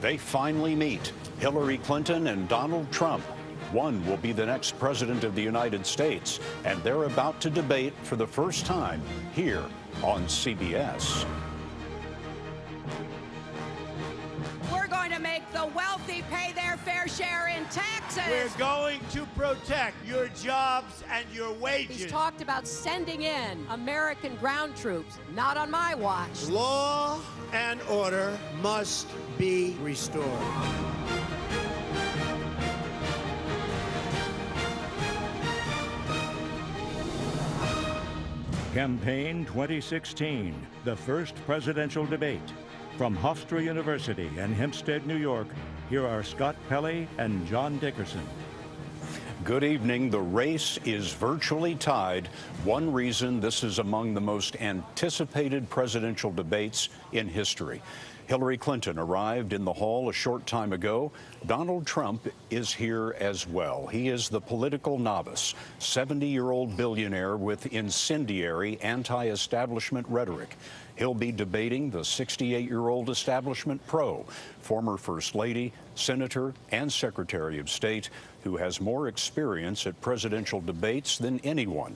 They finally meet, Hillary Clinton and Donald Trump. One will be the next president of the United States, and they're about to debate for the first time here on CBS. We're going to make the wealthy pay their fair share in taxes. We're going to protect your jobs and your wages. He's talked about sending in American ground troops. Not on my watch. Law and order must be restored. Campaign 2016, the first presidential debate. From Hofstra University in Hempstead, New York, here are Scott Pelley and John Dickerson. Good evening. The race is virtually tied. One reason this is among the most anticipated presidential debates in history. Hillary Clinton arrived in the hall a short time ago. Donald Trump is here as well. He is the political novice, 70-year-old billionaire with incendiary anti-establishment rhetoric. He'll be debating the 68-year-old establishment pro, former First Lady, Senator, and Secretary of State, who has more experience at presidential debates than anyone.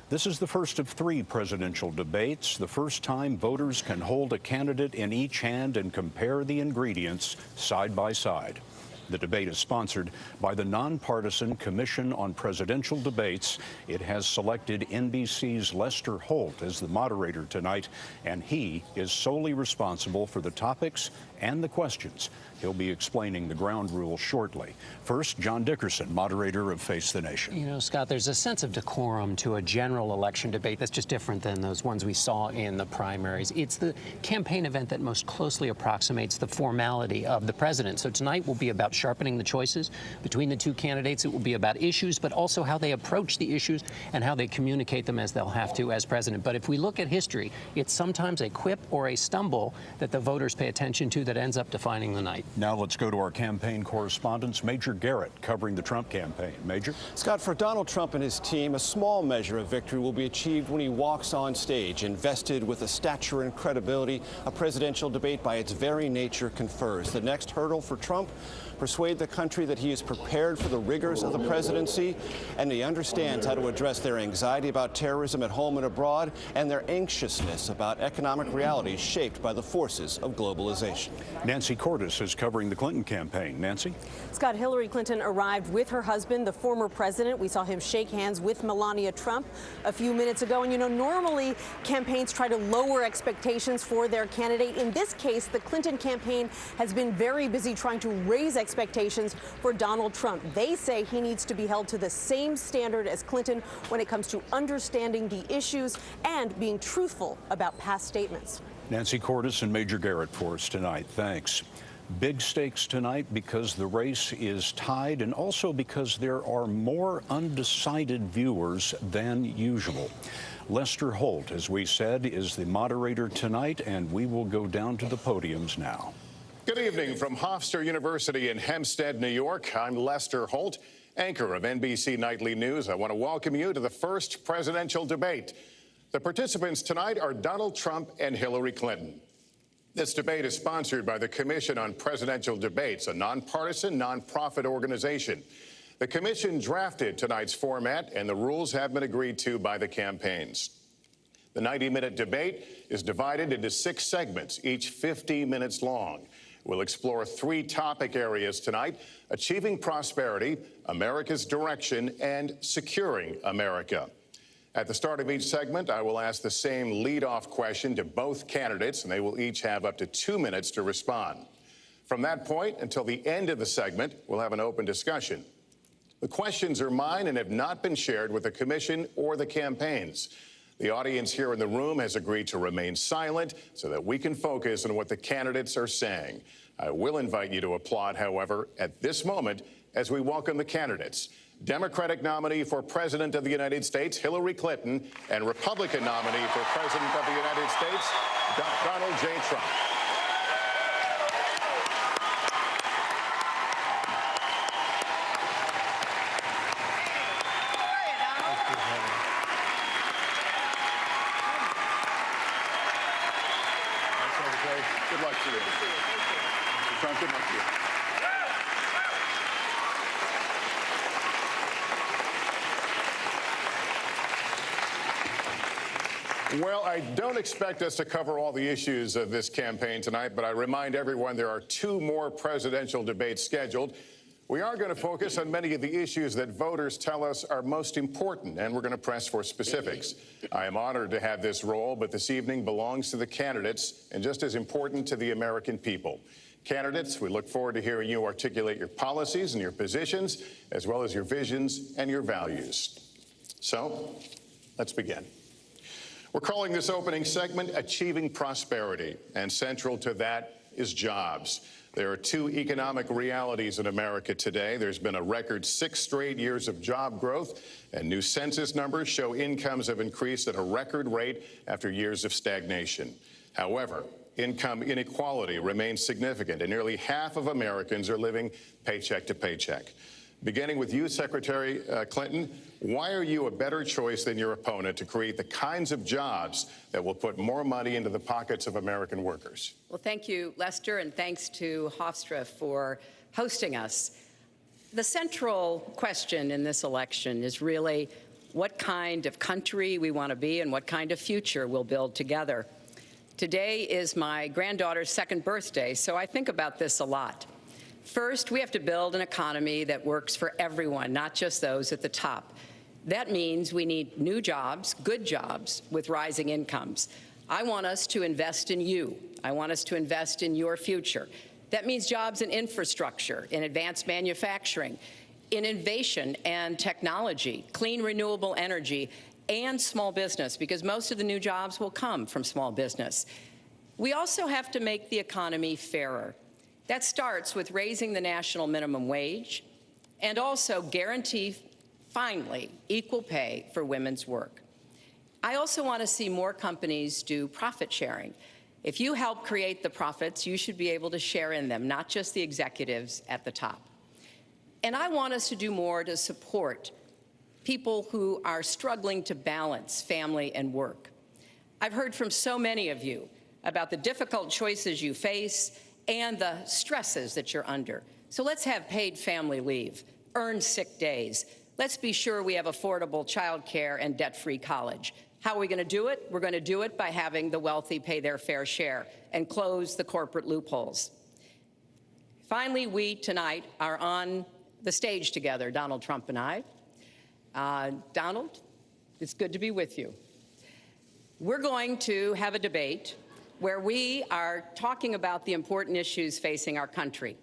This is the first of 3 presidential debates, the first time voters can hold a candidate in each hand and compare the ingredients side by side. The debate is sponsored by the nonpartisan Commission on Presidential Debates. It has selected NBC's Lester Holt as the moderator tonight, and he is solely responsible for the topics and the questions. He'll be explaining the ground rules shortly. First, John Dickerson, moderator of Face the Nation. You know, Scott, there's a sense of decorum to a general election debate that's just different than those ones we saw in the primaries. It's the campaign event that most closely approximates the formality of the president. So tonight will be about sharpening the choices between the 2 candidates. It will be about issues, but also how they approach the issues and how they communicate them as they'll have to as president. But if we look at history, it's sometimes a quip or a stumble that the voters pay attention to that ends up defining the night. Now let's go to our campaign correspondents, Major Garrett, covering the Trump campaign. Major? Scott, for Donald Trump and his team, a small measure of victory will be achieved when he walks on stage, invested with the stature and credibility a presidential debate by its very nature confers. The next hurdle for Trump, persuade the country that he is prepared for the rigors of the presidency and he understands how to address their anxiety about terrorism at home and abroad and their anxiousness about economic realities shaped by the forces of globalization. Nancy Cordes is covering the Clinton campaign. Nancy? Scott, Hillary Clinton arrived with her husband, the former president. We saw him shake hands with Melania Trump a few minutes ago. And, you know, normally campaigns try to lower expectations for their candidate. In this case, the Clinton campaign has been very busy trying to raise expectations for Donald Trump. They say he needs to be held to the same standard as Clinton when it comes to understanding the issues and being truthful about past statements. Nancy Cordes and Major Garrett for us tonight. Thanks. Big stakes tonight because the race is tied and also because there are more undecided viewers than usual. Lester Holt, as we said, is the moderator tonight, and we will go down to the podiums now. Good evening from Hofstra University in Hempstead, New York. I'm Lester Holt, anchor of NBC Nightly News. I want to welcome you to the first presidential debate. The participants tonight are Donald Trump and Hillary Clinton. This debate is sponsored by the Commission on Presidential Debates, a nonpartisan, nonprofit organization. The commission drafted tonight's format, and the rules have been agreed to by the campaigns. The 90-minute debate is divided into 6 segments, each 50 minutes long. We'll explore 3 topic areas tonight: achieving prosperity, America's direction, and securing America. At the start of each segment, I will ask the same lead-off question to both candidates, and they will each have up to 2 minutes to respond. From that point until the end of the segment, we'll have an open discussion. The questions are mine and have not been shared with the commission or the campaigns. The audience here in the room has agreed to remain silent so that we can focus on what the candidates are saying. I will invite you to applaud, however, at this moment as we welcome the candidates. Democratic nominee for President of the United States, Hillary Clinton, and Republican nominee for President of the United States, Donald J. Trump. Good luck to you. Mr. Trump. Good luck to you. Well, I don't expect us to cover all the issues of this campaign tonight, but I remind everyone there are 2 more presidential debates scheduled. We are going to focus on many of the issues that voters tell us are most important, and we're going to press for specifics. I am honored to have this role, but this evening belongs to the candidates and just as important to the American people. Candidates, we look forward to hearing you articulate your policies and your positions, as well as your visions and your values. So, let's begin. We're calling this opening segment Achieving Prosperity, and central to that is jobs. There are 2 economic realities in America today. There's been a record 6 straight years of job growth, and new census numbers show incomes have increased at a record rate after years of stagnation. However, income inequality remains significant, and nearly half of Americans are living paycheck to paycheck. Beginning with you, Secretary Clinton, why are you a better choice than your opponent to create the kinds of jobs that will put more money into the pockets of American workers? Well, thank you, Lester, and thanks to Hofstra for hosting us. The central question in this election is really what kind of country we want to be and what kind of future we'll build together. Today is my granddaughter's 2nd birthday, so I think about this a lot. First, we have to build an economy that works for everyone, not just those at the top. That means we need new jobs, good jobs, with rising incomes. I want us to invest in you. I want us to invest in your future. That means jobs in infrastructure, in advanced manufacturing, in innovation and technology, clean renewable energy, and small business, because most of the new jobs will come from small business. We also have to make the economy fairer. That starts with raising the national minimum wage and also guarantee, finally, equal pay for women's work. I also want to see more companies do profit sharing. If you help create the profits, you should be able to share in them, not just the executives at the top. And I want us to do more to support people who are struggling to balance family and work. I've heard from so many of you about the difficult choices you face and the stresses that you're under. So let's have paid family leave, earned sick days. Let's be sure we have affordable child care and debt-free college. How are we going to do it? We're going to do it by having the wealthy pay their fair share and close the corporate loopholes. Finally, we tonight are on the stage together, Donald Trump and I. Donald, it's good to be with you. We're going to have a debate where we are talking about the important issues facing our country.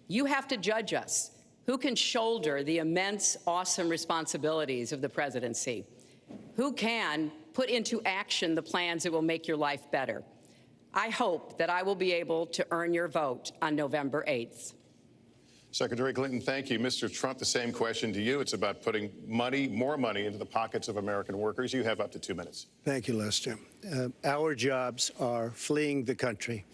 You have to judge us. Who can shoulder the immense, awesome responsibilities of the presidency? Who can put into action the plans that will make your life better? I hope that I will be able to earn your vote on November 8th. Secretary Clinton, thank you. Mr. Trump, the same question to you. It's about putting more money into the pockets of American workers. You have up to 2 minutes. Thank you, Lester. Our jobs are fleeing the country.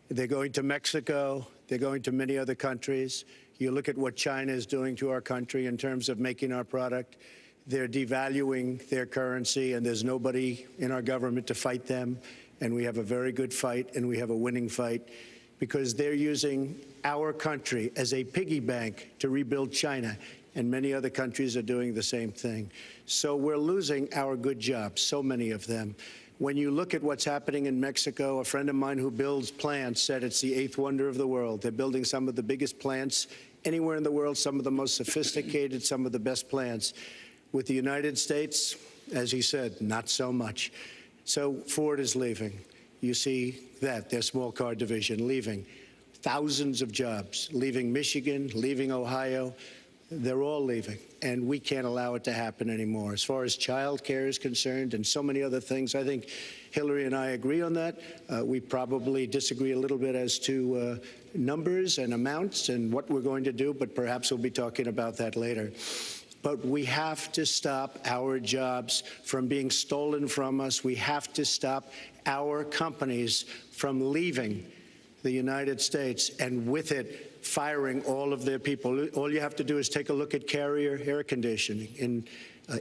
They're going to Mexico. They're going to many other countries. You look at what China is doing to our country in terms of making our product. They're devaluing their currency, and there's nobody in our government to fight them. And we have a very good fight, and we have a winning fight, because they're using our country as a piggy bank to rebuild China, and many other countries are doing the same thing. So we're losing our good jobs, so many of them. When you look at what's happening in Mexico, a friend of mine who builds plants said it's the 8th wonder of the world. They're building some of the biggest plants anywhere in the world, some of the most sophisticated, some of the best plants. With the United States, as he said, not so much. So Ford is leaving. You see that, their small car division leaving. Thousands of jobs, leaving Michigan, leaving Ohio. They're all leaving, and we can't allow it to happen anymore. As far as child care is concerned and so many other things, I think Hillary and I agree on that. We probably disagree a little bit as to numbers and amounts and what we're going to do, but perhaps we'll be talking about that later. But we have to stop our jobs from being stolen from us. We have to stop our companies from leaving the United States, and with it, firing all of their people. All you have to do is take a look at Carrier Air Conditioning in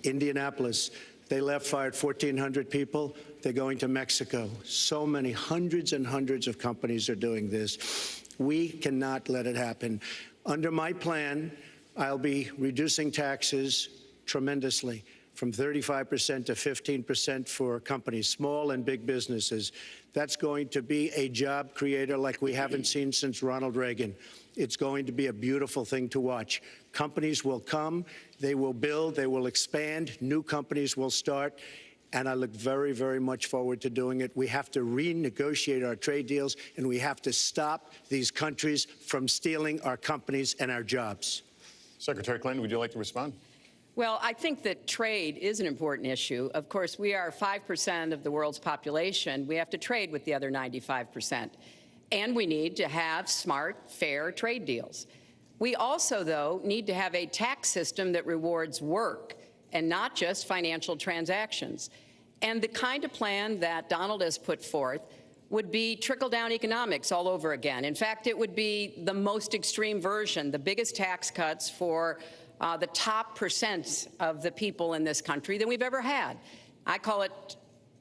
Indianapolis. They left, fired 1,400 people. They're going to Mexico. So many, hundreds and hundreds of companies are doing this. We cannot let it happen. Under my plan, I'll be reducing taxes tremendously, from 35% to 15% for companies, small and big businesses. That's going to be a job creator like we haven't seen since Ronald Reagan. It's going to be a beautiful thing to watch. Companies will come, they will build, they will expand, new companies will start, and I look very, very much forward to doing it. We have to renegotiate our trade deals, and we have to stop these countries from stealing our companies and our jobs. Secretary Clinton, would you like to respond? Well, I think that trade is an important issue. Of course, we are 5% of the world's population. We have to trade with the other 95%. And we need to have smart, fair trade deals. We also, though, need to have a tax system that rewards work and not just financial transactions. And the kind of plan that Donald has put forth would be trickle-down economics all over again. In fact, it would be the most extreme version, the biggest tax cuts for the top percent of the people in this country than we've ever had. I call it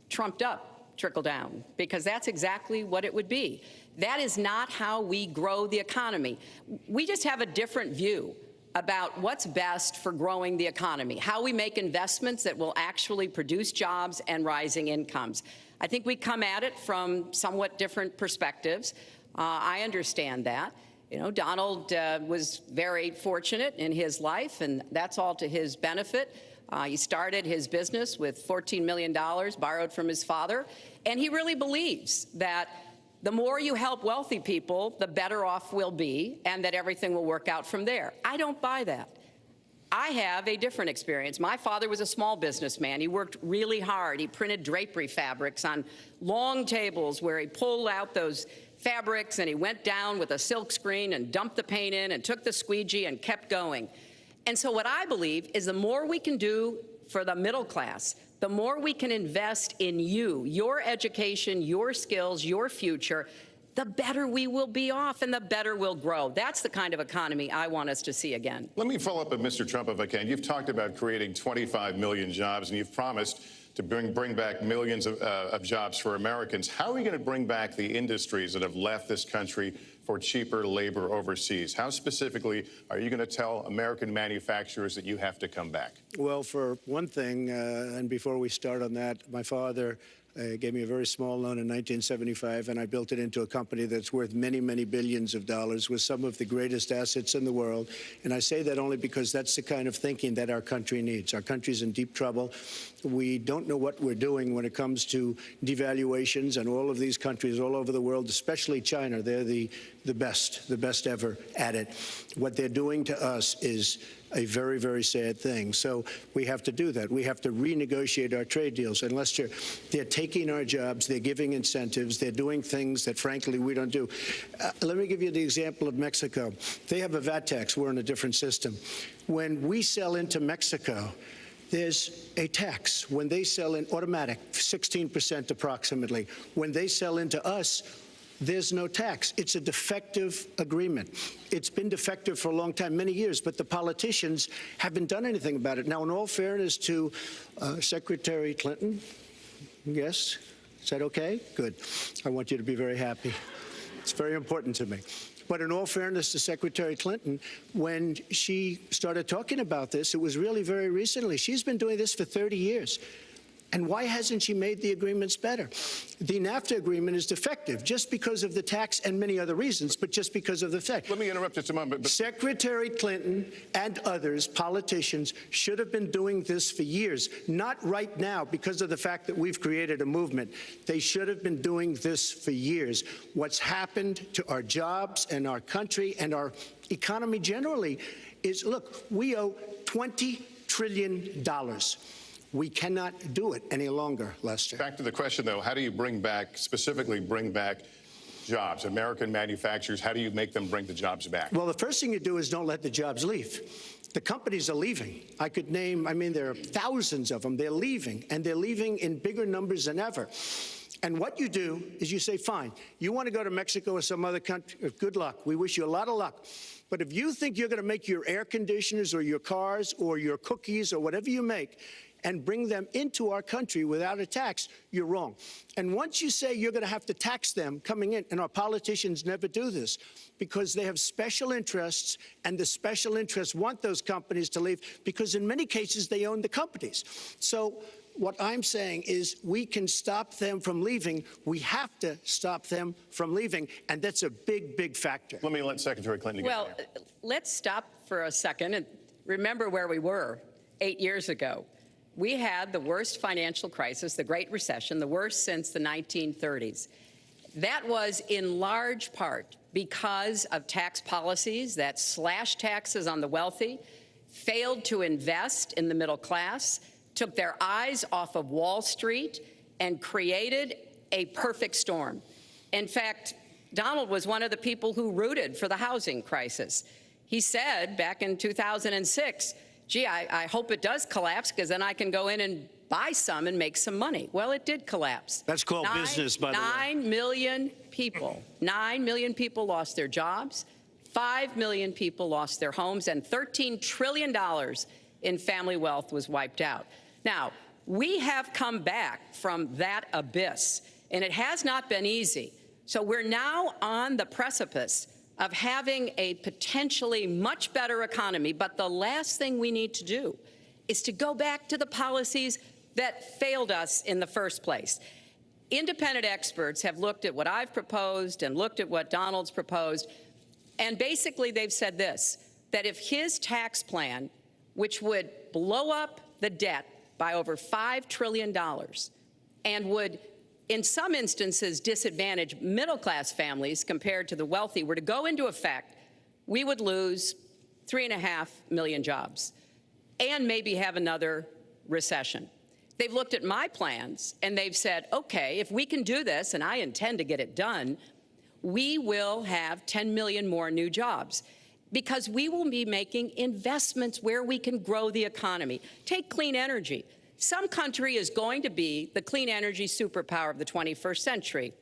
trumped up trickle down, because that's exactly what it would be. That is not how we grow the economy. We just have a different view about what's best for growing the economy, how we make investments that will actually produce jobs and rising incomes. I think we come at it from somewhat different perspectives. I understand that. You know, Donald was very fortunate in his life, and that's all to his benefit. He started his business with $14 million borrowed from his father, and he really believes that the more you help wealthy people, the better off we'll be, and that everything will work out from there. I don't buy that. I have a different experience. My father was a small businessman. He worked really hard. He printed drapery fabrics on long tables where he pulled out those fabrics and he went down with a silk screen and dumped the paint in and took the squeegee and kept going. And so what I believe is the more we can do for the middle class, the more we can invest in you, your education, your skills, your future, the better we will be off and the better we'll grow. That's the kind of economy I want us to see again. Let me follow up with Mr. Trump, if I can. You've talked about creating 25 million jobs, and you've promised to bring back millions of jobs for Americans. How are we going to bring back the industries that have left this country for cheaper labor overseas? How specifically are you going to tell American manufacturers that you have to come back? Well, for one thing, and before we start on that, my father gave me a very small loan in 1975, and I built it into a company that's worth many, many billions of dollars with some of the greatest assets in the world. And I say that only because that's the kind of thinking that our country needs. Our country's in deep trouble. We don't know what we're doing when it comes to devaluations, and all of these countries all over the world, especially China, they're the best ever at it. What they're doing to us is a very, very sad thing. So we have to do that. We have to renegotiate our trade deals. And Lester, they're taking our jobs, they're giving incentives, they're doing things that, frankly, we don't do. Let me give you the example of Mexico. They have a VAT tax. We're in a different system. When we sell into Mexico, there's a tax. When they sell in automatic, 16% approximately. When they sell into us, there's no tax. It's a defective agreement. It's been defective for a long time, many years, but the politicians haven't done anything about it. Now, in all fairness to Secretary Clinton, yes, is that okay? Good. I want you to be very happy. It's very important to me. But in all fairness to Secretary Clinton, when she started talking about this, it was really very recently. She's been doing this for 30 years. And why hasn't she made the agreements better? The NAFTA agreement is defective just because of the tax and many other reasons, but just because of the fact. Let me interrupt just a moment. Secretary Clinton and others, politicians, should have been doing this for years, not right now because of the fact that we've created a movement. They should have been doing this for years. What's happened to our jobs and our country and our economy generally is, look, we owe $20 trillion. We cannot do it any longer, Lester. Back to the question, though, how do you specifically bring back jobs? American manufacturers, how do you make them bring the jobs back? Well, the first thing you do is don't let the jobs leave. The companies are leaving. I could name, there are thousands of them. They're leaving, and they're leaving in bigger numbers than ever. And what you do is you say, fine, you want to go to Mexico or some other country, good luck. We wish you a lot of luck. But if you think you're going to make your air conditioners or your cars or your cookies or whatever you make, and bring them into our country without a tax, you're wrong. And once you say you're going to have to tax them coming in, and our politicians never do this, because they have special interests, and the special interests want those companies to leave, because in many cases they own the companies. So what I'm saying is we can stop them from leaving. We have to stop them from leaving, and that's a big, big factor. Let me let Secretary Clinton get Well, in here. let's stop for a second and remember where we were 8 years ago. We had the worst financial crisis, the Great Recession, the worst since the 1930s. That was in large part because of tax policies that slashed taxes on the wealthy, failed to invest in the middle class, took their eyes off of Wall Street, and created a perfect storm. In fact, Donald was one of the people who rooted for the housing crisis. He said back in 2006, gee, I hope it does collapse because then I can go in and buy some and make some money. Well, it did collapse. That's called business, by the way. 9 million people lost their jobs. 5 million people lost their homes, and $13 trillion in family wealth was wiped out. Now, we have come back from that abyss, and it has not been easy. So we're now on the precipice of having a potentially much better economy, but the last thing we need to do is to go back to the policies that failed us in the first place. Independent experts have looked at what I've proposed and looked at what Donald's proposed, and basically they've said this, that if his tax plan, which would blow up the debt by over $5 trillion and would, in some instances, disadvantage middle-class families compared to the wealthy, were to go into effect, we would lose 3.5 million jobs and maybe have another recession. They've looked at my plans and they've said, okay, if we can do this, and I intend to get it done, we will have 10 million more new jobs, because we will be making investments where we can grow the economy. Take clean energy. Some country is going to be the clean energy superpower of the 21st century.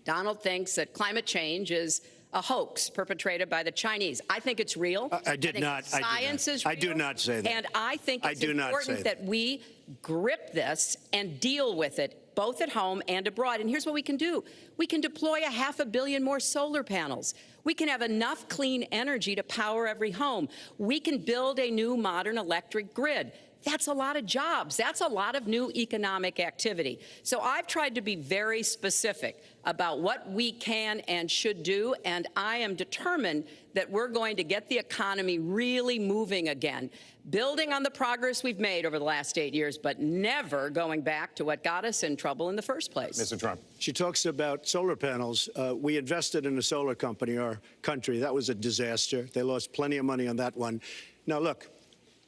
Donald thinks that climate change is a hoax perpetrated by the Chinese. I think it's real. I did not. Science is real. I do not say that. And I think it's important that we grip this and deal with it, both at home and abroad. And here's what we can do. We can deploy 500 million more solar panels. We can have enough clean energy to power every home. We can build a new modern electric grid. That's a lot of jobs. That's a lot of new economic activity. So I've tried to be very specific about what we can and should do, and I am determined that we're going to get the economy really moving again, building on the progress we've made over the last 8 years, but never going back to what got us in trouble in the first place. Mr. Trump. She talks about solar panels. We invested in a solar company, our country. That was a disaster. They lost plenty of money on that one. Now, look,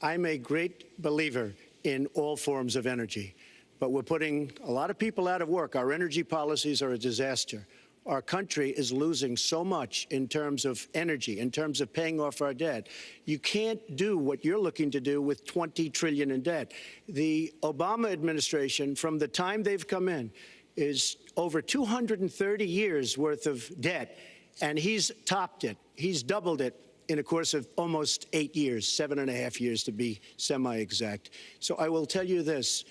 I'm a great believer in all forms of energy, but we're putting a lot of people out of work. Our energy policies are a disaster. Our country is losing so much in terms of energy, in terms of paying off our debt. You can't do what you're looking to do with $20 trillion in debt. The Obama administration, from the time they've come in, is over 230 years worth of debt, and he's topped it. He's doubled it in a course of almost 8 years, 7.5 years to be semi-exact. So I will tell you this,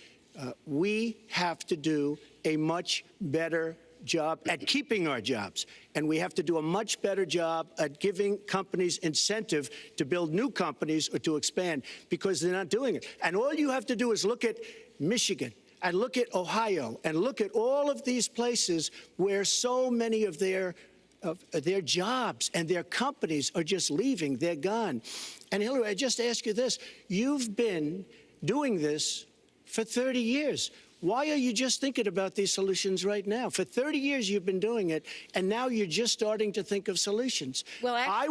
we have to do a much better job at keeping our jobs, and we have to do a much better job at giving companies incentive to build new companies or to expand, because they're not doing it. And all you have to do is look at Michigan and look at Ohio and look at all of these places where so many of their jobs and their companies are just leaving. They're gone. And Hillary, I just ask you this. You've been doing this for 30 years. Why are you just thinking about these solutions right now? For 30 years you've been doing it, and now you're just starting to think of solutions. Well, actually, I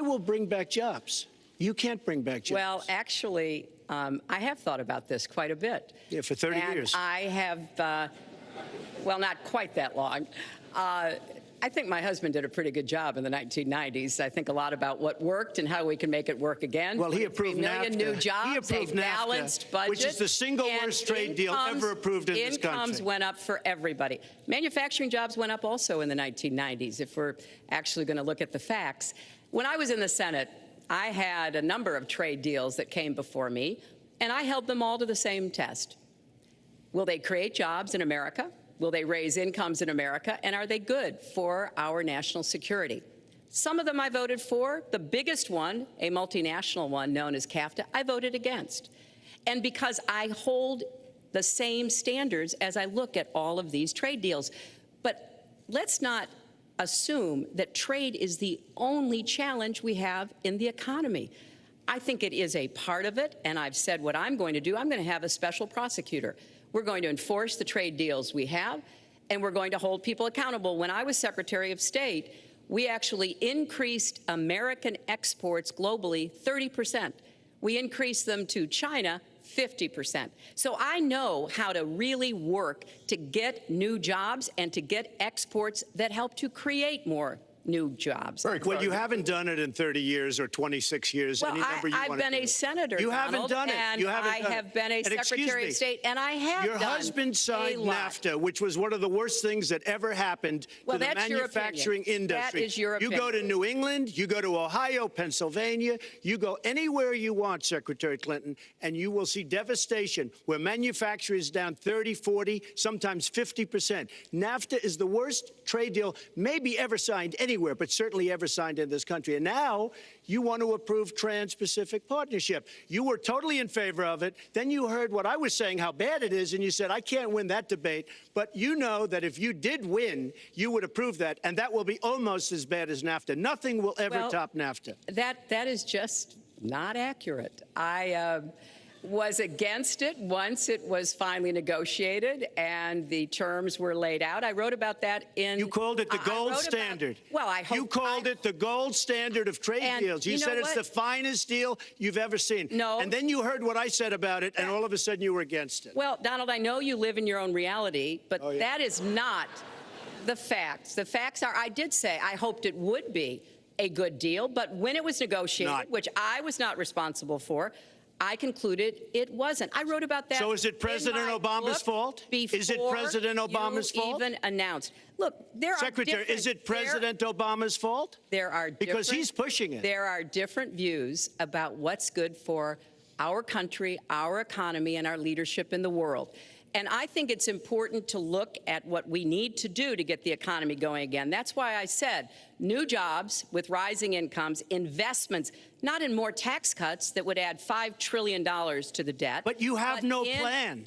will bring back jobs. You can't bring back jobs. Well, actually, I have thought about this quite a bit. Yeah, for 30 years. I have, well, not quite that long. I think my husband did a pretty good job in the 1990s. I think a lot about what worked and how we can make it work again. Well, he approved 3 million NAFTA. new jobs, He approved a balanced NAFTA, budget, which is the single worst trade deal ever approved in this country. Incomes went up for everybody. Manufacturing jobs went up also in the 1990s, if we're actually going to look at the facts. When I was in the Senate, I had a number of trade deals that came before me. and I held them all to the same test. Will they create jobs in America? Will they raise incomes in America? And are they good for our national security? Some of them I voted for. The biggest one, a multinational one known as CAFTA, I voted against. And because I hold the same standards as I look at all of these trade deals. But let's not assume that trade is the only challenge we have in the economy. I think it is a part of it, and I've said what I'm going to do. I'm going to have a special prosecutor. We're going to enforce the trade deals we have, and we're going to hold people accountable. When I was Secretary of State, we actually increased American exports globally 30%. We increased them to China 50%. So I know how to really work to get new jobs and to get exports that help to create more new jobs. Well, you haven't done it in 30 years or 26 years. Well, any number you I've want to been do. a senator, You Donald, haven't done it. And you haven't I done have it. been a And excuse Secretary me, of State, and I have Your done husband signed a lot. NAFTA, which was one of the worst things that ever happened Well, to the that's your manufacturing opinion. industry. That is your You go to New England, you go to Ohio, Pennsylvania, you go anywhere you want, Secretary Clinton, and you will see devastation where manufacturing is down 30, 40, sometimes 50%. NAFTA is the worst trade deal maybe ever signed anywhere, but certainly ever signed in this country. And now you want to approve Trans-Pacific Partnership. You were totally in favor of it. Then you heard what I was saying, how bad it is, and you said, I can't win that debate. But you know that if you did win, you would approve that, and that will be almost as bad as NAFTA. Nothing will ever top NAFTA. That is just not accurate. I was against it once it was finally negotiated and the terms were laid out. I wrote about that in... You called it the gold standard. Well, I hope... You called it the gold standard of trade deals. You said it's the finest deal you've ever seen. No. And then you heard what I said about it, and all of a sudden you were against it. Well, Donald, I know you live in your own reality, but that is not the facts. The facts are, I did say I hoped it would be a good deal, but when it was negotiated, which I was not responsible for, I concluded it wasn't. I wrote about that. So is it President Obama's fault? Is it President Obama's fault? Even announced. Look, there are Secretary, is it President Obama's fault? There are because he's pushing it. There are different views about what's good for our country, our economy, and our leadership in the world. And I think it's important to look at what we need to do to get the economy going again. That's why I said new jobs with rising incomes, investments, not in more tax cuts that would add $5 trillion to the debt. But you have no plan.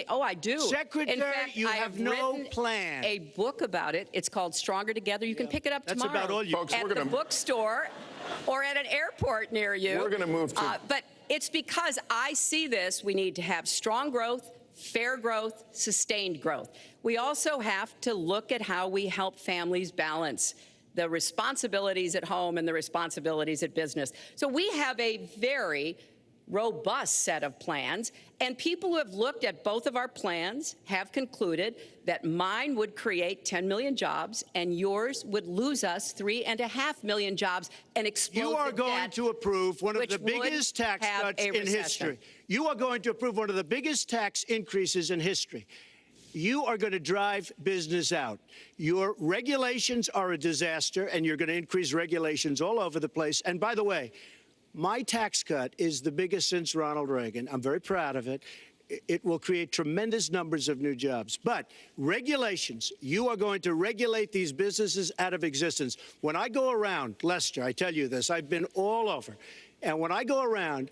Oh, I do. Secretary, in fact, you I have no plan. A book about it. It's called Stronger Together. You can pick it up tomorrow. That's about all you... Folks, at the bookstore or at an airport near you. We're going to move to... But it's because I see this. We need to have strong growth, fair growth, sustained growth. We also have to look at how we help families balance the responsibilities at home and the responsibilities at business. So we have a very robust set of plans, and people who have looked at both of our plans have concluded that mine would create 10 million jobs and yours would lose us 3.5 million jobs and explode You are going to approve one of the biggest tax cuts in history. You are going to approve one of the biggest tax increases in history. You are going to drive business out. Your regulations are a disaster, and you're going to increase regulations all over the place. And by the way, my tax cut is the biggest since Ronald Reagan. I'm very proud of it. It will create tremendous numbers of new jobs. But regulations, you are going to regulate these businesses out of existence. When I go around, Lester, I tell you this, I've been all over. And when I go around,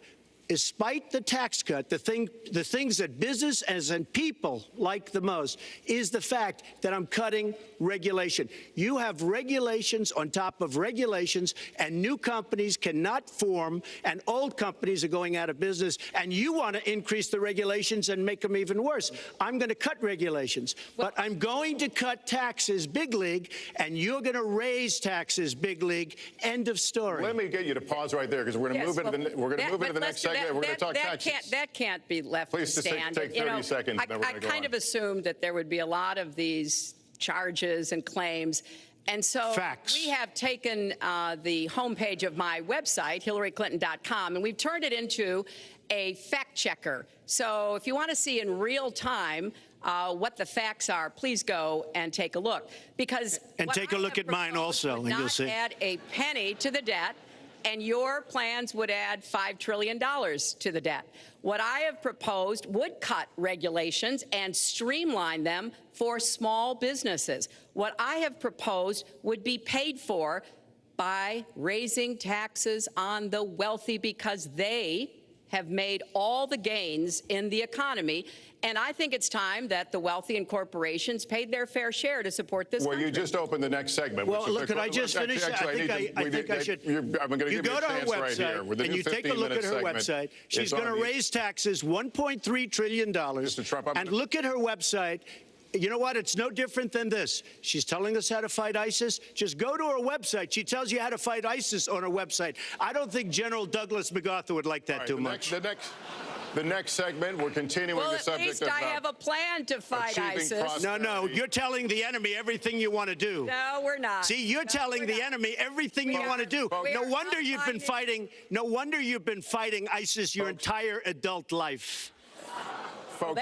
despite the tax cut, the things that business and people like the most is the fact that I'm cutting regulation. You have regulations on top of regulations, and new companies cannot form, and old companies are going out of business, and you want to increase the regulations and make them even worse. I'm going to cut regulations, but I'm going to cut taxes big league, and you're going to raise taxes big league. End of story. Let me get you to pause right there, because we're going to move into the next segment. We're going to talk taxes. That can't be left to stand. Please, just take 30 seconds, then we're going to go on. I kind of assumed that there would be a lot of these charges and claims. And so we have taken the homepage of my website, HillaryClinton.com, and we've turned it into a fact checker. So if you want to see in real time what the facts are, please go and take a look. Because and take a look at mine also, and you'll see. Not add a penny to the debt. and your plans would add $5 trillion to the debt. What I have proposed would cut regulations and streamline them for small businesses. What I have proposed would be paid for by raising taxes on the wealthy because they have made all the gains in the economy. And I think it's time that the wealthy and corporations paid their fair share to support this country. Well, you just opened the next segment. Well, look, could I just finish? Actually, I think I should. I'm going to give you a chance right here. With the and new you take a look at her 15-minute website. segment, She's going to raise taxes $1.3 trillion. Mr. Trump, and look at her website. You know what? It's no different than this. She's telling us how to fight ISIS. Just go to her website. She tells you how to fight ISIS on her website. I don't think General Douglas MacArthur would like that too much. The next segment, we're continuing the subject Well, at least I have a plan to fight ISIS. No, you're telling the enemy everything you want to do. No, we're not. See, you're telling the enemy everything you want to do. No wonder you've been fighting. No wonder you've been fighting ISIS your entire adult life. Folks,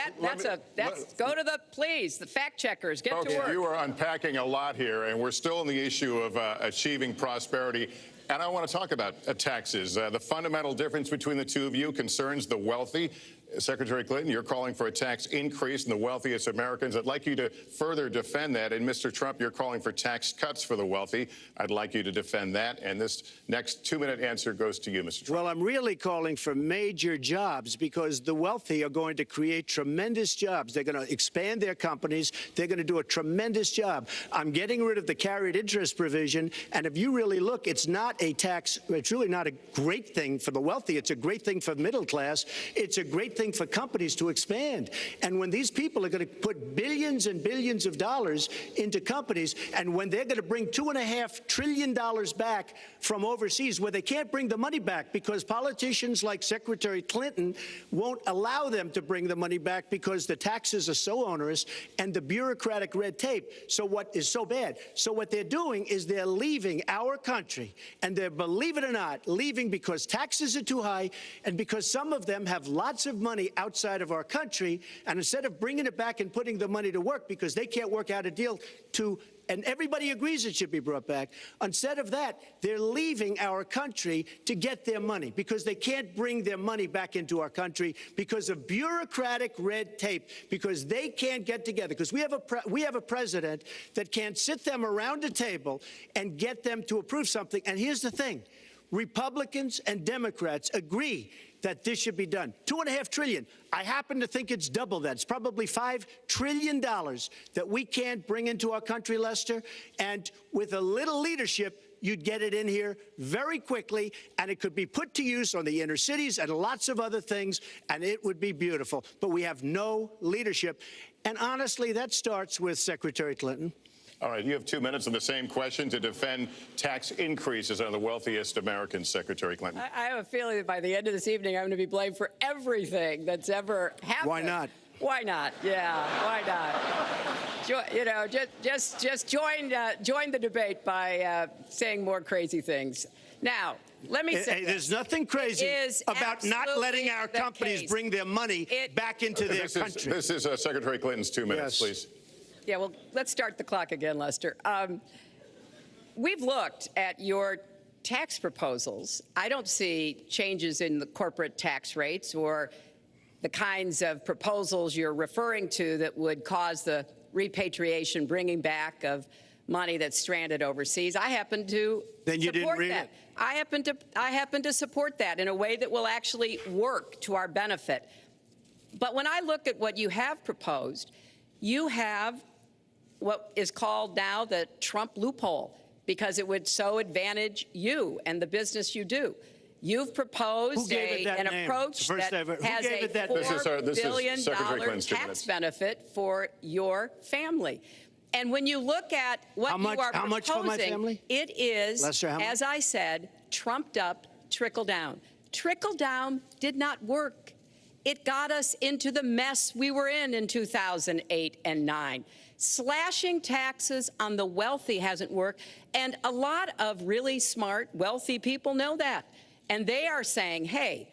go to the fact checkers. Get folks, to work. you are unpacking a lot here, and we're still on the issue of achieving prosperity. And I want to talk about taxes. The fundamental difference between the two of you concerns the wealthy. Secretary Clinton, you're calling for a tax increase in the wealthiest Americans. I'd like you to further defend that. And Mr. Trump, you're calling for tax cuts for the wealthy. I'd like you to defend that. And this next 2-minute answer goes to you, Mr. Trump. Well, I'm really calling for major jobs because the wealthy are going to create tremendous jobs. They're going to expand their companies. They're going to do a tremendous job. I'm getting rid of the carried interest provision. And if you really look, it's not a tax. It's really not a great thing for the wealthy. It's a great thing for the middle class. It's a great thing for companies to expand. And when these people are going to put billions and billions of dollars into companies, and when they're going to bring $2.5 trillion back from overseas, where they can't bring the money back because politicians like Secretary Clinton won't allow them to bring the money back because the taxes are so onerous and the bureaucratic red tape. So what is so bad? So what they're doing is they're leaving our country, and they're, believe it or not, leaving because taxes are too high and because some of them have lots of money outside of our country, and instead of bringing it back and putting the money to work because they can't work out a deal to, and everybody agrees it should be brought back, instead of that, they're leaving our country to get their money because they can't bring their money back into our country because of bureaucratic red tape, because they can't get together, because we have a president that can't sit them around a table and get them to approve something. And here's the thing. Republicans and Democrats agree that this should be done. $2.5 trillion. I happen to think it's double that. It's probably $5 trillion that we can't bring into our country, Lester. And with a little leadership, you'd get it in here very quickly, and it could be put to use on the inner cities and lots of other things, and it would be beautiful. But we have no leadership. And honestly, that starts with Secretary Clinton. All right, you have 2 minutes on the same question to defend tax increases on the wealthiest Americans, Secretary Clinton. I have a feeling that by the end of this evening, I'm going to be blamed for everything that's ever happened. Why not? Why not? Yeah, why not? You know, just join the debate by saying more crazy things. Now, let me say there's nothing crazy about not letting our companies bring their money back into their country. This is Secretary Clinton's 2 minutes, please. Yeah, well, let's start the clock again, Lester. We've looked at your tax proposals. I don't see changes in the corporate tax rates or the kinds of proposals you're referring to that would cause the repatriation, bringing back of money that's stranded overseas. I happen to support that. I happen to support that in a way that will actually work to our benefit. But when I look at what you have proposed, you have what is called now the Trump loophole, because it would so advantage you and the business you do. You've proposed an approach that has a $4 billion tax benefit for your family. And when you look at what you are proposing, much for my family? It is, Lester, as I said, trumped up trickle down. Trickle down did not work. It got us into the mess we were in 2008 and 9. Slashing taxes on the wealthy hasn't worked, and a lot of really smart, wealthy people know that. And they are saying, hey,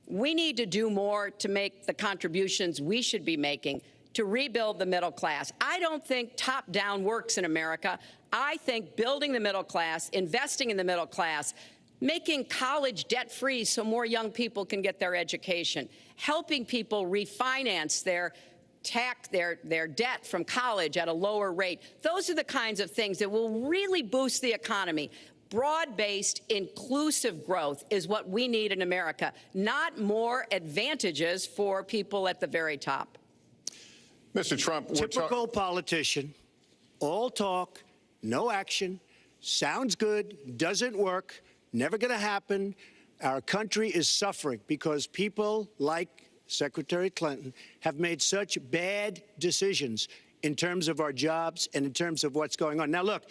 we need to do more to make the contributions we should be making to rebuild the middle class. I don't think top-down works in America. I think building the middle class, investing in the middle class, making college debt-free so more young people can get their education, helping people refinance their debt from college at a lower rate. Those are the kinds of things that will really boost the economy. Broad-based, inclusive growth is what we need in America, not more advantages for people at the very top. Mr. Trump, Typical politician, all talk, no action, sounds good, doesn't work, never going to happen. Our country is suffering because people like Secretary Clinton have made such bad decisions in terms of our jobs and in terms of what's going on. Now, look,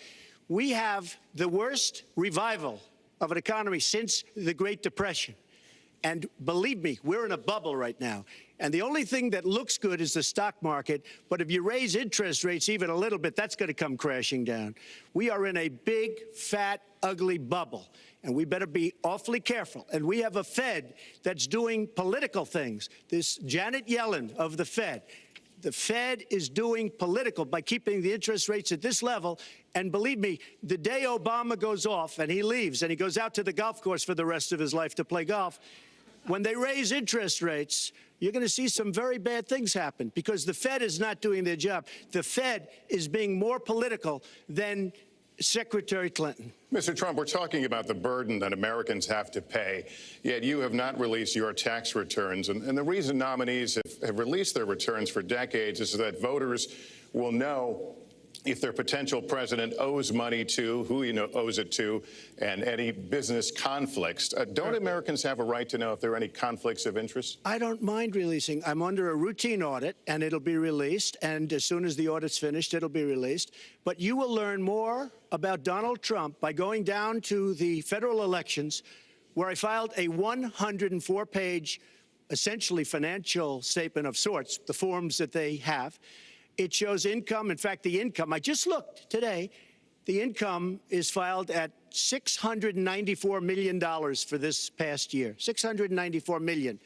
we have the worst revival of an economy since the Great Depression. And believe me, we're in a bubble right now. And the only thing that looks good is the stock market. But if you raise interest rates even a little bit, that's going to come crashing down. We are in a big, fat, ugly bubble. And we better be awfully careful. And we have a Fed that's doing political things. This Janet Yellen of the Fed. The Fed is doing political by keeping the interest rates at this level. And believe me, the day Obama goes off and he leaves and he goes out to the golf course for the rest of his life to play golf, when they raise interest rates, you're going to see some very bad things happen because the Fed is not doing their job. The Fed is being more political than Secretary Clinton. Mr. Trump, we're talking about the burden that Americans have to pay, yet you have not released your tax returns. And the reason nominees have released their returns for decades is that voters will know if their potential president owes money to, who he owes it to, and any business conflicts. Don't Americans have a right to know if there are any conflicts of interest? I don't mind releasing. I'm under a routine audit, and it'll be released. And as soon as the audit's finished, it'll be released. But you will learn more about Donald Trump by going down to the federal elections, where I filed a 104-page, essentially financial statement of sorts, the forms that they have. It shows income. In fact, the income, I just looked today, the income is filed at $694 million for this past year. $694 million.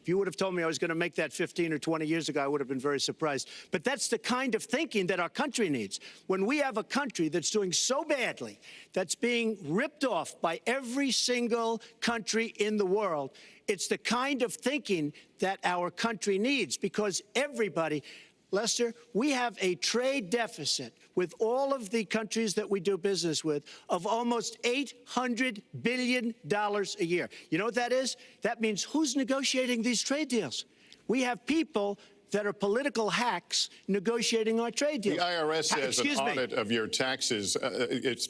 If you would have told me I was going to make that 15 or 20 years ago, I would have been very surprised. But that's the kind of thinking that our country needs. When we have a country that's doing so badly, that's being ripped off by every single country in the world, it's the kind of thinking that our country needs because everybody, Lester, we have a trade deficit with all of the countries that we do business with of almost $800 billion a year. You know what that is? That means who's negotiating these trade deals? We have people that are political hacks negotiating our trade deals. The IRS says an audit of your taxes,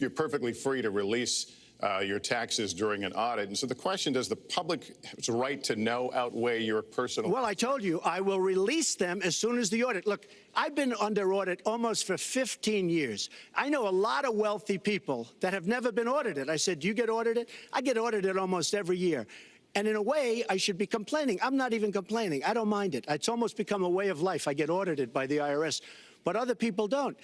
you're perfectly free to release your taxes during an audit. And so the question, does the public's right to know outweigh your personal? Well, I told you, I will release them as soon as the audit. Look, I've been under audit almost for 15 years. I know a lot of wealthy people that have never been audited. I said, do you get audited? I get audited almost every year. And in a way, I should be complaining. I'm not even complaining. I don't mind it. It's almost become a way of life. I get audited by the IRS, but other people don't.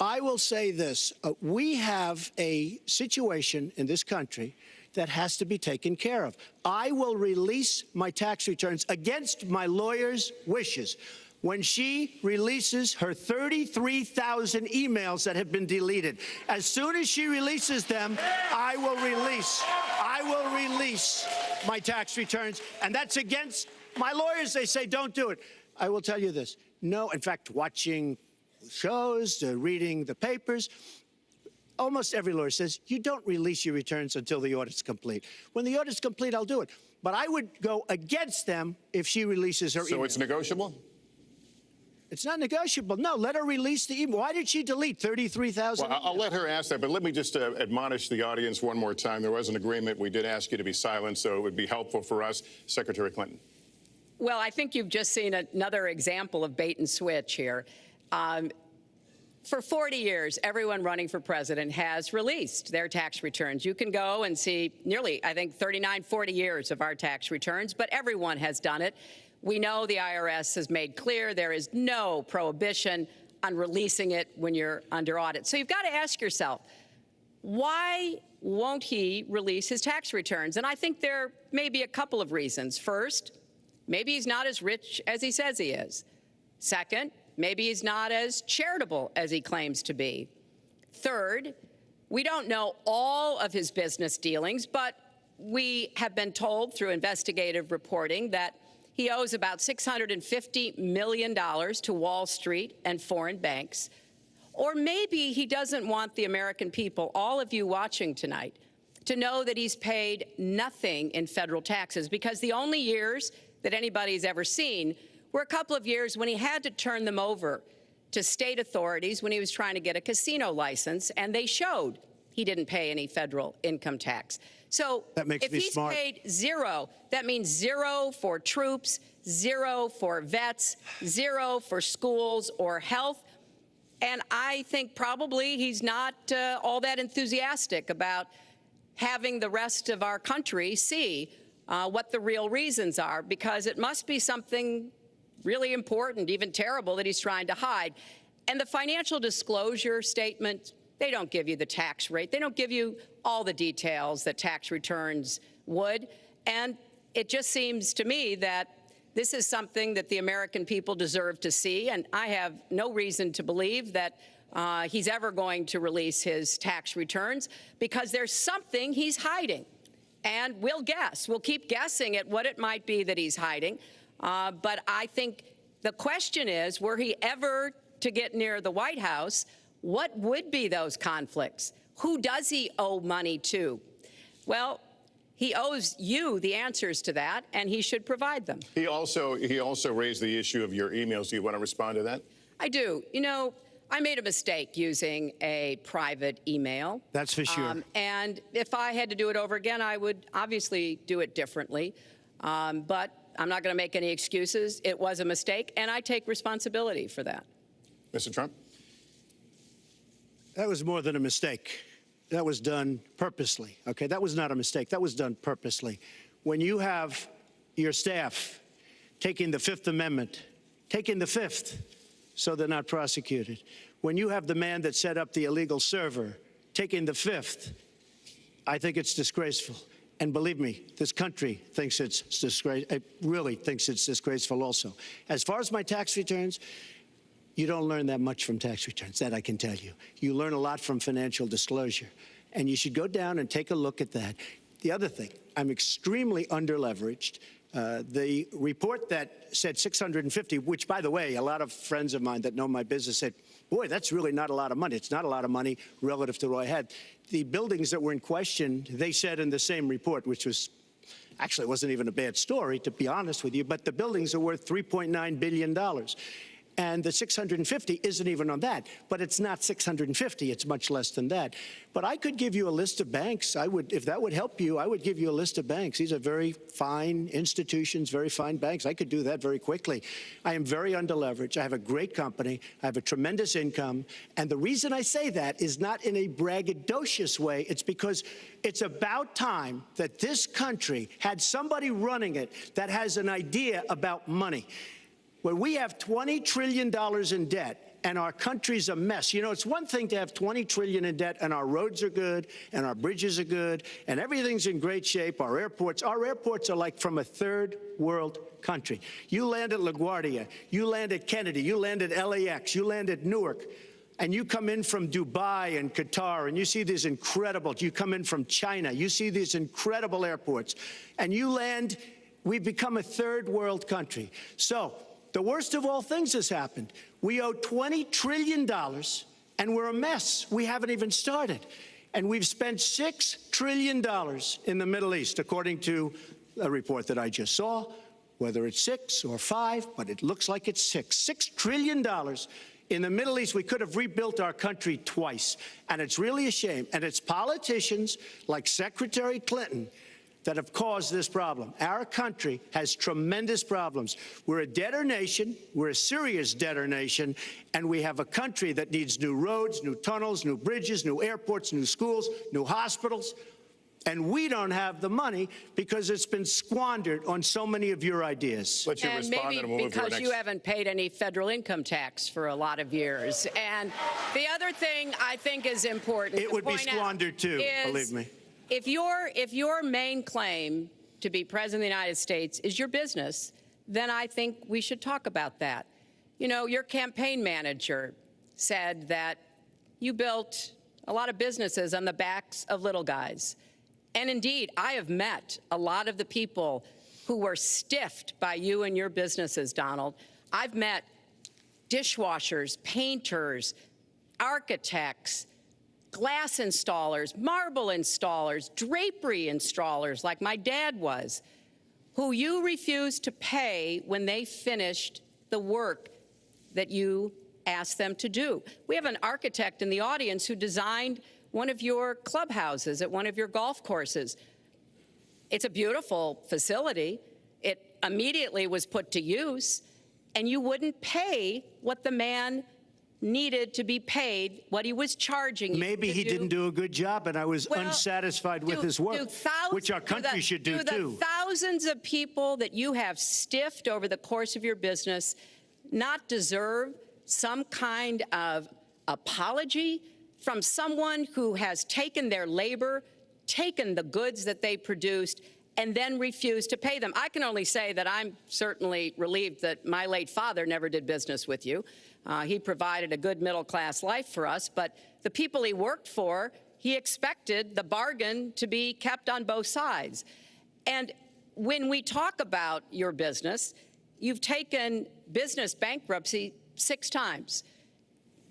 I will say this. We have a situation in this country that has to be taken care of. I will release my tax returns against my lawyer's wishes. When she releases her 33,000 emails that have been deleted, as soon as she releases them, I will release my tax returns. And that's against my lawyers. They say, don't do it. I will tell you this. No, in fact, watching shows, reading the papers, almost every lawyer says, you don't release your returns until the audit's complete. When the audit's complete, I'll do it. But I would go against them if she releases her email. So it's negotiable? It's not negotiable. No, let her release the email. Why did she delete 33,000? Well, I'll let her ask that, but let me just admonish the audience one more time. There was an agreement. We did ask you to be silent, so it would be helpful for us. Secretary Clinton. Well, I think you've just seen another example of bait and switch here. For 40 years, everyone running for president has released their tax returns. You can go and see nearly, I think, 39, 40 years of our tax returns, but everyone has done it. We know the IRS has made clear there is no prohibition on releasing it when you're under audit. So you've got to ask yourself, why won't he release his tax returns? And I think there may be a couple of reasons. First, maybe he's not as rich as he says he is. Second, maybe he's not as charitable as he claims to be. Third, we don't know all of his business dealings, but we have been told through investigative reporting that he owes about $650 million to Wall Street and foreign banks. Or maybe he doesn't want the American people, all of you watching tonight, to know that he's paid nothing in federal taxes, because the only years that anybody's ever seen were a couple of years when he had to turn them over to state authorities when he was trying to get a casino license, and they showed he didn't pay any federal income tax. So if he's paid zero, that means zero for troops, zero for vets, zero for schools or health. And I think probably he's not all that enthusiastic about having the rest of our country see what the real reasons are, because it must be something really important, even terrible, that he's trying to hide. And the financial disclosure statement, they don't give you the tax rate. They don't give you all the details that tax returns would. And it just seems to me that this is something that the American people deserve to see. And I have no reason to believe that he's ever going to release his tax returns, because there's something he's hiding. And we'll guess. We'll keep guessing at what it might be that he's hiding. But I think the question is, were he ever to get near the White House, what would be those conflicts? Who does he owe money to? Well, he owes you the answers to that, and he should provide them. He also raised the issue of your emails. Do you want to respond to that? I do. You know, I made a mistake using a private email. That's for sure. And if I had to do it over again, I would obviously do it differently. But I'm not going to make any excuses. It was a mistake, and I take responsibility for that. Mr. Trump? That was more than a mistake. That was done purposely, okay? That was not a mistake. That was done purposely. When you have your staff taking the Fifth Amendment, taking the Fifth, so they're not prosecuted. When you have the man that set up the illegal server taking the Fifth, I think it's disgraceful. And believe me, this country thinks it's disgraceful. It really thinks it's disgraceful also. As far as my tax returns, you don't learn that much from tax returns, that I can tell you. You learn a lot from financial disclosure. And you should go down and take a look at that. The other thing, I'm extremely underleveraged. The report that said 650, which, by the way, a lot of friends of mine that know my business said, boy, that's really not a lot of money. It's not a lot of money relative to what I had. The buildings that were in question, they said in the same report, which was actually, it wasn't even a bad story, to be honest with you, but the buildings are worth $3.9 billion. And the 650 isn't even on that. But it's not 650. It's much less than that. But I could give you a list of banks. I would, if that would help you, I would give you a list of banks. These are very fine institutions, very fine banks. I could do that very quickly. I am very underleveraged. I have a great company. I have a tremendous income. And the reason I say that is not in a braggadocious way. It's because it's about time that this country had somebody running it that has an idea about money. When we have $20 trillion in debt and our country's a mess. You know, it's one thing to have $20 trillion in debt and our roads are good and our bridges are good and everything's in great shape. Our airports are like from a third world country. You land at LaGuardia, you land at Kennedy, you land at LAX, you land at Newark, and you come in from Dubai and Qatar and you see these incredible, you come in from China, you see these incredible airports, and you land, we've become a third world country. So, the worst of all things has happened. We owe $20 trillion, and we're a mess. We haven't even started. And we've spent $6 trillion in the Middle East, according to a report that I just saw, whether it's 6 or 5, but it looks like it's 6. $6 trillion in the Middle East. We could have rebuilt our country twice, and it's really a shame. And it's politicians like Secretary Clinton that have caused this problem. Our country has tremendous problems. We're a debtor nation, we're a serious debtor nation, and we have a country that needs new roads, new tunnels, new bridges, new airports, new schools, new hospitals. And we don't have the money because it's been squandered on so many of your ideas. Let you respond, and we'll move to our because next. you haven't paid any federal income tax for a lot of years. And the other thing I think is important It would be squandered too, believe me. If your main claim to be president of the United States is your business, then I think we should talk about that. You know, your campaign manager said that you built a lot of businesses on the backs of little guys. And indeed, I have met a lot of the people who were stiffed by you and your businesses, Donald. I've met dishwashers, painters, architects, glass installers, marble installers, drapery installers, like my dad was, who you refused to pay when they finished the work that you asked them to do. We have an architect in the audience who designed one of your clubhouses at one of your golf courses. It's a beautiful facility. It immediately was put to use, and you wouldn't pay what the man needed to be paid, what he was charging you. Maybe he didn't do a good job, and I was unsatisfied with his work, which our country should do too. The thousands of people that you have stiffed over the course of your business not deserve some kind of apology from someone who has taken their labor, taken the goods that they produced, and then refused to pay them? I can only say that I'm certainly relieved that my late father never did business with you. He provided a good middle-class life for us, but the people he worked for, he expected the bargain to be kept on both sides. And when we talk about your business, you've taken business bankruptcy 6 times.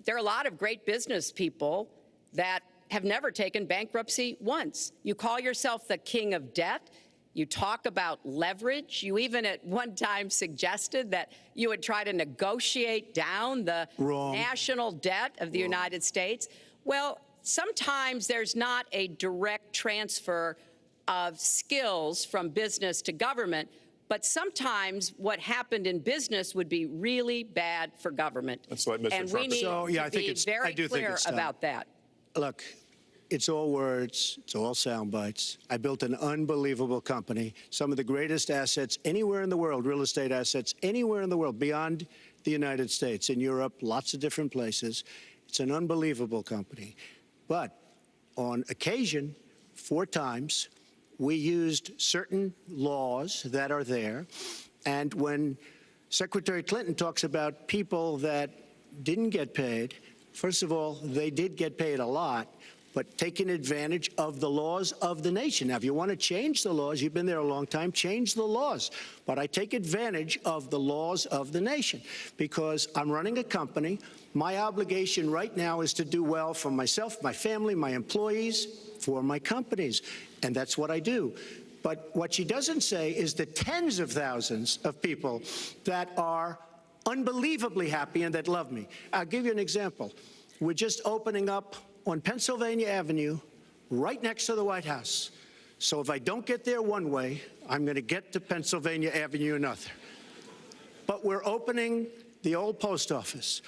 There are a lot of great business people that have never taken bankruptcy once. You call yourself the king of debt. You talk about leverage. You even at one time suggested that you would try to negotiate down the national debt of the United States. Well, sometimes there's not a direct transfer of skills from business to government, but sometimes what happened in business would be really bad for government. Let's let Mr. And Trump we need to be very clear about that. Look, it's all words, it's all sound bites. I built an unbelievable company, some of the greatest assets anywhere in the world, real estate assets anywhere in the world, beyond the United States, in Europe, lots of different places. It's an unbelievable company. But on occasion, 4 times, we used certain laws that are there. And when Secretary Clinton talks about people that didn't get paid, first of all, they did get paid a lot, but taking advantage of the laws of the nation. Now, if you want to change the laws, you've been there a long time, change the laws. But I take advantage of the laws of the nation because I'm running a company. My obligation right now is to do well for myself, my family, my employees, for my companies. And that's what I do. But what she doesn't say is the tens of thousands of people that are unbelievably happy and that love me. I'll give you an example. We're just opening up on Pennsylvania Avenue, right next to the White House. So if I don't get there one way, I'm going to get to Pennsylvania Avenue another. But we're opening the old post office.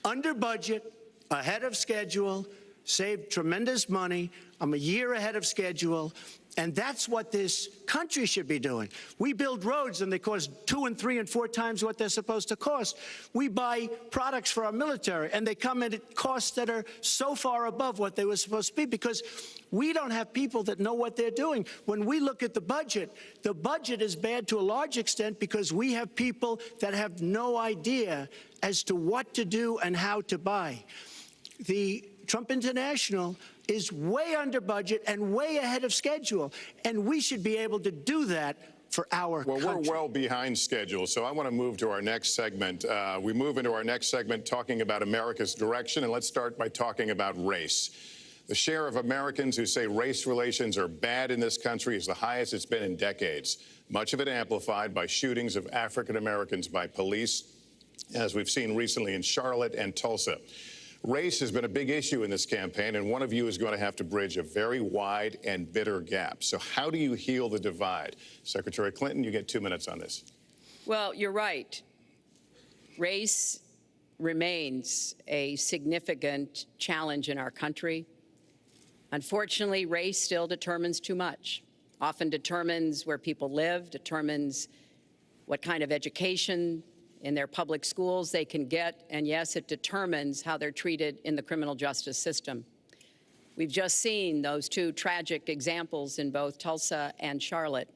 Under budget, ahead of schedule, saved tremendous money. I'm a year ahead of schedule. And that's what this country should be doing. We build roads and they cost 2 and 3 and 4 times what they're supposed to cost. We buy products for our military and they come in at costs that are so far above what they were supposed to be because we don't have people that know what they're doing. When we look at the budget is bad to a large extent because we have people that have no idea as to what to do and how to buy. The Trump International is way under budget and way ahead of schedule, and we should be able to do that for our country. Well, we're well behind schedule, so I want to move to our next segment. We move into our next segment talking about America's direction, and let's start by talking about race. The share of Americans who say race relations are bad in this country is the highest it's been in decades, much of it amplified by shootings of African Americans by police, as we've seen recently in Charlotte and Tulsa. Race has been a big issue in this campaign, and one of you is going to have to bridge a very wide and bitter gap. So how do you heal the divide? Secretary Clinton, you get 2 minutes on this. Well, you're right. Race remains a significant challenge in our country. Unfortunately, race still determines too much, often determines where people live, determines what kind of education in their public schools they can get, and yes, it determines how they're treated in the criminal justice system. We've just seen those 2 tragic examples in both Tulsa and Charlotte.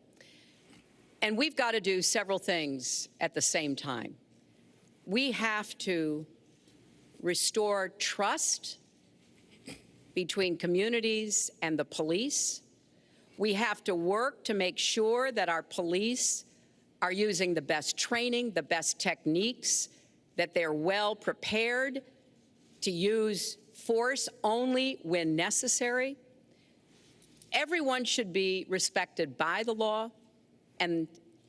And we've got to do several things at the same time. We have to restore trust between communities and the police. We have to work to make sure that our police are using the best training, the best techniques, that they're well prepared to use force only when necessary. Everyone should be respected by the law, and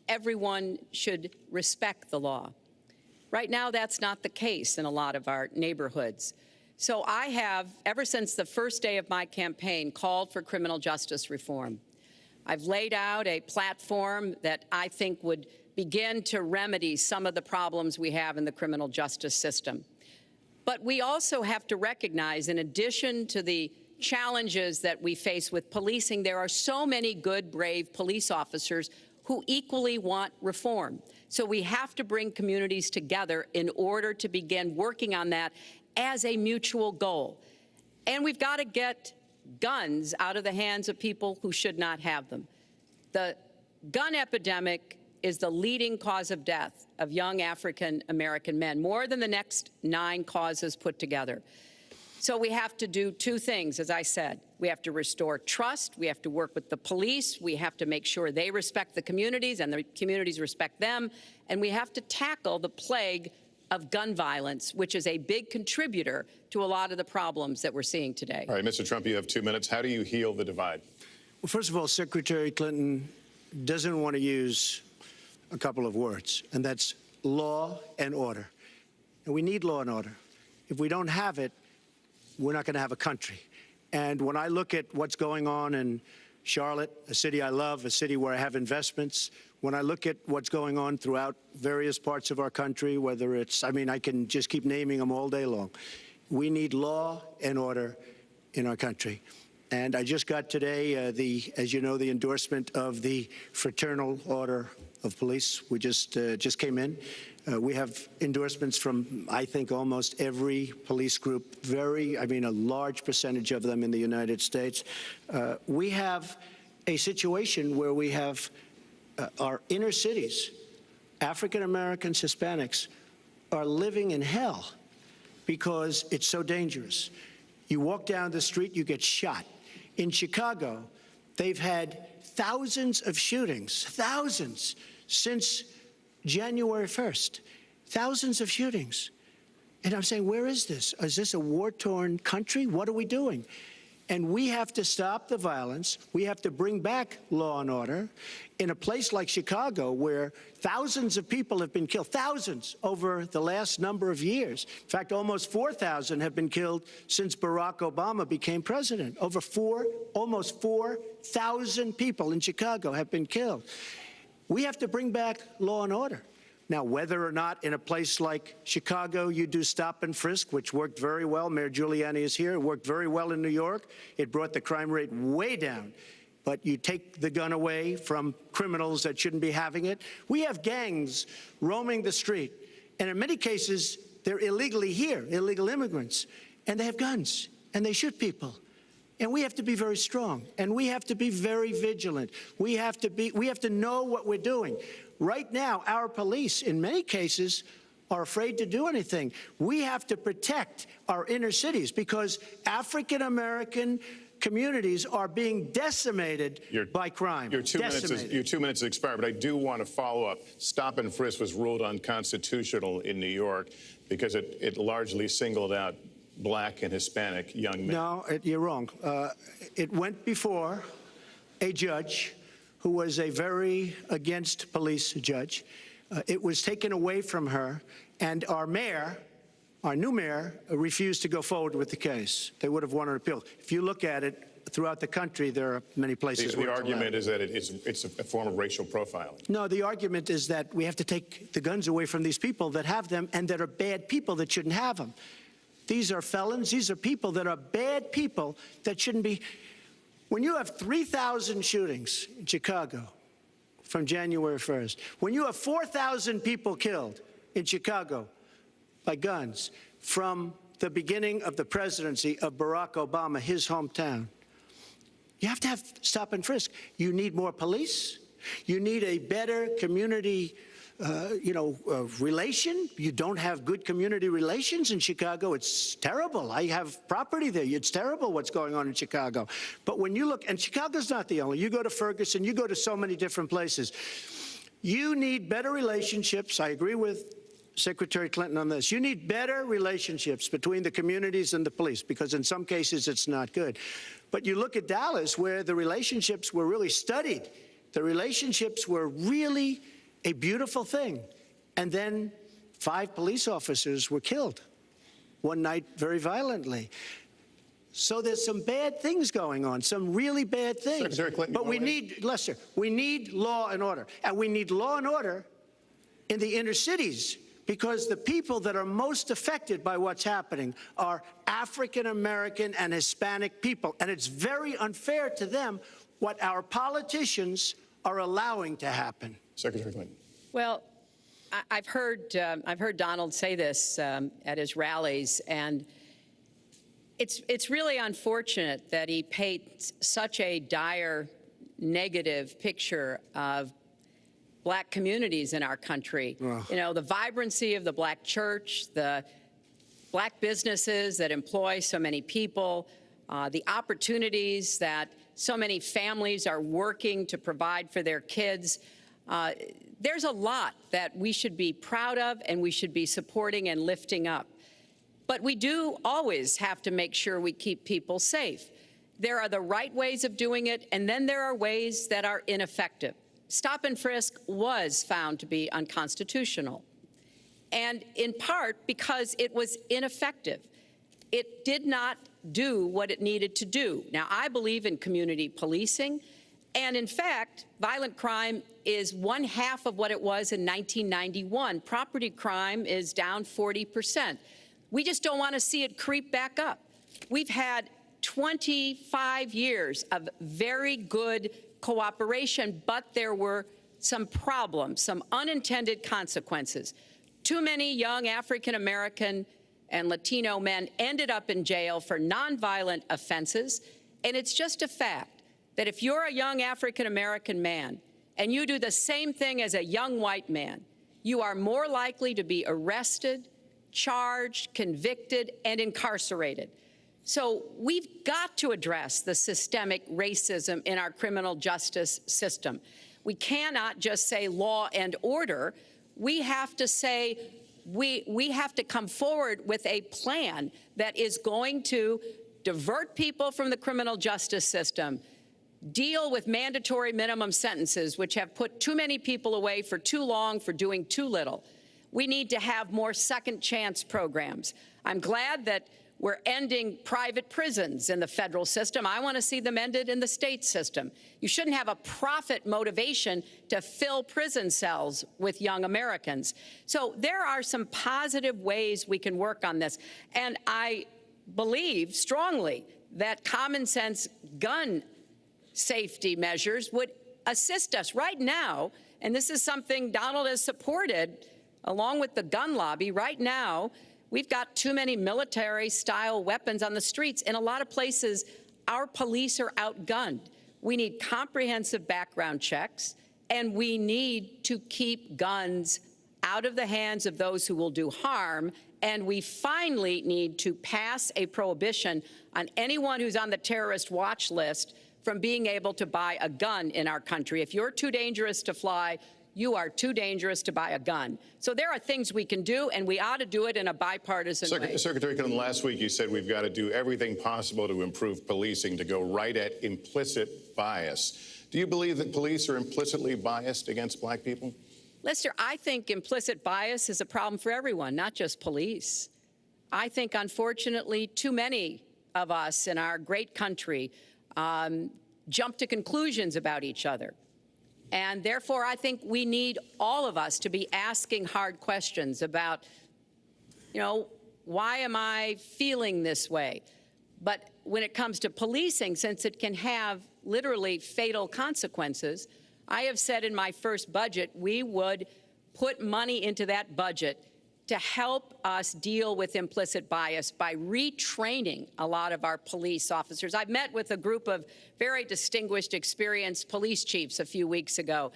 everyone should respect the law. Right now, that's not the case in a lot of our neighborhoods. So I have, ever since the first day of my campaign, called for criminal justice reform. I've laid out a platform that I think would begin to remedy some of the problems we have in the criminal justice system. But we also have to recognize, in addition to the challenges that we face with policing, there are so many good, brave police officers who equally want reform. So we have to bring communities together in order to begin working on that as a mutual goal. And we've got to get guns out of the hands of people who should not have them. The gun epidemic is the leading cause of death of young African-American men, more than the next 9 causes put together. So we have to do 2 things, as I said. We have to restore trust. We have to work with the police. We have to make sure they respect the communities and the communities respect them. And we have to tackle the plague of gun violence, which is a big contributor to a lot of the problems that we're seeing today. All right, Mr. Trump, you have 2 minutes. How do you heal the divide? Well, first of all, Secretary Clinton doesn't want to use a couple of words, and that's law and order. And we need law and order. If we don't have it, we're not going to have a country. And when I look at what's going on in Charlotte, a city I love, a city where I have investments, when I look at what's going on throughout various parts of our country, whether it's, I mean, I can just keep naming them all day long. We need law and order in our country. And I just got today, as you know, the endorsement of the Fraternal Order of Police. We just came in. We have endorsements from, I think, almost every police group, a large percentage of them in the United States. We have a situation where we have our inner cities, African Americans, Hispanics, are living in hell because it's so dangerous. You walk down the street, you get shot. In Chicago, they've had thousands of shootings, thousands, since January 1st, thousands of shootings. And I'm saying, where is this? Is this a war-torn country? What are we doing? And we have to stop the violence. We have to bring back law and order. In a place like Chicago, where thousands of people have been killed, thousands over the last number of years. In fact, almost 4,000 have been killed since Barack Obama became president. Almost 4,000 people in Chicago have been killed. We have to bring back law and order. Now, whether or not in a place like Chicago you do stop and frisk, which worked very well, Mayor Giuliani is here, it worked very well in New York. It brought the crime rate way down. But you take the gun away from criminals that shouldn't be having it. We have gangs roaming the street, and in many cases, they're illegally here, illegal immigrants, and they have guns, and they shoot people. And we have to be very strong, and we have to be very vigilant. We have to know what we're doing. Right now, our police, in many cases, are afraid to do anything. We have to protect our inner cities because African-American communities are being decimated by crime. Your 2 minutes has expired, but I do want to follow up. Stop and frisk was ruled unconstitutional in New York because it largely singled out Black and Hispanic young men. No, you're wrong. It went before a judge who was a very against police judge. It was taken away from her, and our new mayor, refused to go forward with the case. They would have won an appeal. If you look at it throughout the country, there are many places where the argument is that it's a form of racial profiling. No, the argument is that we have to take the guns away from these people that have them and that are bad people that shouldn't have them. These are felons. These are people that are bad people that shouldn't be. When you have 3,000 shootings in Chicago from January 1st, when you have 4,000 people killed in Chicago by guns from the beginning of the presidency of Barack Obama, his hometown, you have to have stop and frisk. You need more police. You need a better community relation. You don't have good community relations in Chicago. It's terrible. I have property there. It's terrible what's going on in Chicago. But when you look, and Chicago's not the only, you go to Ferguson, you go to so many different places. You need better relationships. I agree with Secretary Clinton on this. You need better relationships between the communities and the police, because in some cases it's not good. But you look at Dallas, where the relationships were really studied. The relationships were really a beautiful thing. And then 5 police officers were killed one night very violently. So there's some bad things going on, some really bad things. Secretary Clinton, but we need, Lester, we need law and order. And we need law and order in the inner cities, because the people that are most affected by what's happening are African American and Hispanic people. And it's very unfair to them what our politicians are allowing to happen. Secretary Clinton. Well, I've heard Donald say this at his rallies, and it's really unfortunate that he paints such a dire, negative picture of Black communities in our country. Ugh. You know, the vibrancy of the Black church, the Black businesses that employ so many people, the opportunities that so many families are working to provide for their kids. There's a lot that we should be proud of and we should be supporting and lifting up. But we do always have to make sure we keep people safe. There are the right ways of doing it, and then there are ways that are ineffective. Stop and frisk was found to be unconstitutional, and in part because it was ineffective. It did not do what it needed to do. Now, I believe in community policing, and in fact, violent crime is 1/2 of what it was in 1991. Property crime is down 40%. We just don't want to see it creep back up. We've had 25 years of very good cooperation, but there were some problems, some unintended consequences. Too many young African American and Latino men ended up in jail for nonviolent offenses, and it's just a fact that if you're a young African American man and you do the same thing as a young white man, you are more likely to be arrested, charged, convicted, and incarcerated. So we've got to address the systemic racism in our criminal justice system. We cannot just say law and order. We have to say we have to come forward with a plan that is going to divert people from the criminal justice system, deal with mandatory minimum sentences, which have put too many people away for too long for doing too little. We need to have more second chance programs. I'm glad that we're ending private prisons in the federal system. I want to see them ended in the state system. You shouldn't have a profit motivation to fill prison cells with young Americans. So there are some positive ways we can work on this. And I believe strongly that common sense gun safety measures would assist us right now. And this is something Donald has supported along with the gun lobby. Right now, we've got too many military-style weapons on the streets. In a lot of places, our police are outgunned. We need comprehensive background checks, and we need to keep guns out of the hands of those who will do harm. And we finally need to pass a prohibition on anyone who's on the terrorist watch list from being able to buy a gun in our country. If you're too dangerous to fly, you are too dangerous to buy a gun. So there are things we can do, and we ought to do it in a bipartisan way. Secretary Clinton, last week you said we've got to do everything possible to improve policing, to go right at implicit bias. Do you believe that police are implicitly biased against Black people? Lester, I think implicit bias is a problem for everyone, not just police. I think, unfortunately, too many of us in our great country jump to conclusions about each other. And therefore, I think we need all of us to be asking hard questions about, you know, why am I feeling this way? But when it comes to policing, since it can have literally fatal consequences, I have said in my first budget we would put money into that budget to help us deal with implicit bias by retraining a lot of our police officers. I've met with a group of very distinguished, experienced police chiefs a few weeks ago.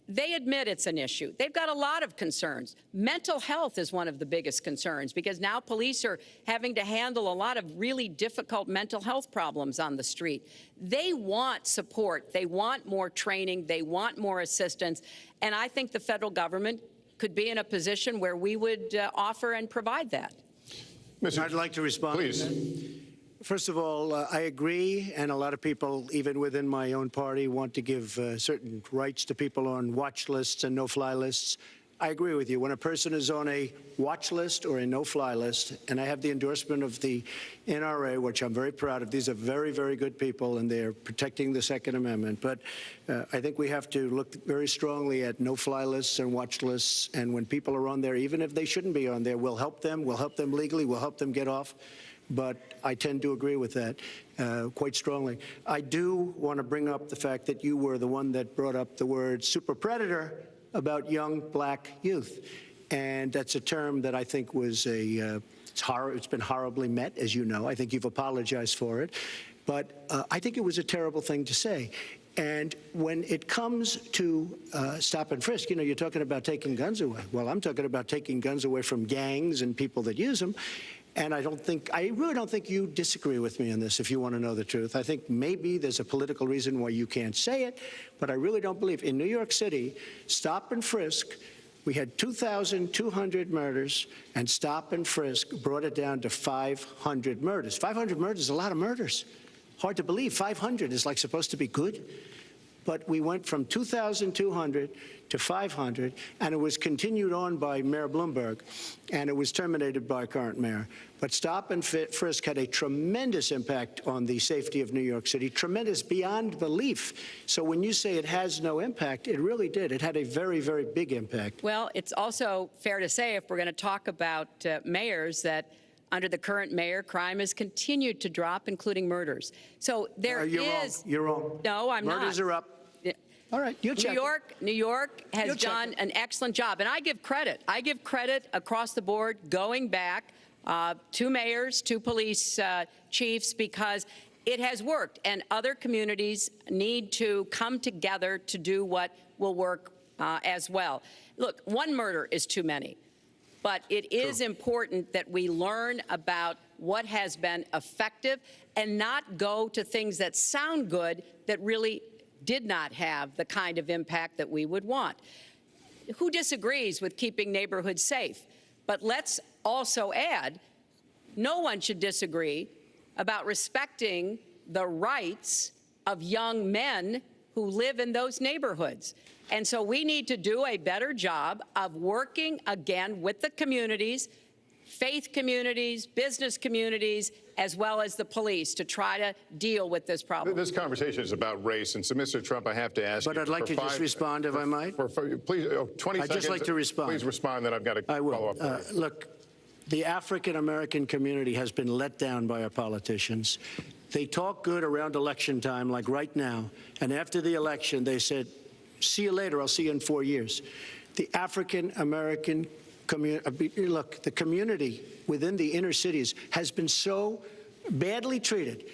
They admit it's an issue. They've got a lot of concerns. Mental health is one of the biggest concerns because now police are having to handle a lot of really difficult mental health problems on the street. They want support. They want more training. They want more assistance. And I think the federal government could be in a position where we would offer and provide that. I'd like to respond. Please. First of all, I agree, and a lot of people, even within my own party, want to give certain rights to people on watch lists and no-fly lists. I agree with you. When a person is on a watch list or a no-fly list, and I have the endorsement of the NRA, which I'm very proud of, these are very, very good people, and they're protecting the Second Amendment. But I think we have to look very strongly at no-fly lists and watch lists, and when people are on there, even if they shouldn't be on there, we'll help them legally, we'll help them get off. But I tend to agree with that quite strongly. I do want to bring up the fact that you were the one that brought up the word super predator about young black youth. And that's a term that I think was it's been horribly met, as you know. I think you've apologized for it. But I think it was a terrible thing to say. And when it comes to stop and frisk, you know, you're talking about taking guns away. Well, I'm talking about taking guns away from gangs and people that use them. And I really don't think you disagree with me on this, if you want to know the truth. I think maybe there's a political reason why you can't say it, but I really don't believe. In New York City, stop and frisk, we had 2,200 murders, and stop and frisk brought it down to 500 murders. 500 murders is a lot of murders. Hard to believe. 500 is like supposed to be good. But we went from 2,200 to 500, and it was continued on by Mayor Bloomberg, and it was terminated by current mayor. But stop and frisk had a tremendous impact on the safety of New York City, tremendous beyond belief. So when you say it has no impact, it really did. It had a very, very big impact. Well, it's also fair to say, if we're going to talk about mayors, that under the current mayor, crime has continued to drop, including murders. So there is. You're wrong. No, I'm not. Murders are up. All right, you check. New York has done an excellent job, and I give credit. I give credit across the board, going back to mayors, to police chiefs, because it has worked, and other communities need to come together to do what will work as well. Look, one murder is too many. But it is important that we learn about what has been effective and not go to things that sound good that really did not have the kind of impact that we would want. Who disagrees with keeping neighborhoods safe? But let's also add, no one should disagree about respecting the rights of young men who live in those neighborhoods. And so we need to do a better job of working again with the communities, faith communities, business communities, as well as the police, to try to deal with this problem. This conversation is about race, and so, Mr. Trump, I have to ask you. But I'd like to just respond, if I might. Please, 20 seconds. I'd just like to respond. Please respond, then I've got to follow up. Look, the African-American community has been let down by our politicians. They talk good around election time, like right now, and after the election, they said, see you later, I'll see you in 4 years. The African-American community, look, the community within the inner cities has been so badly treated.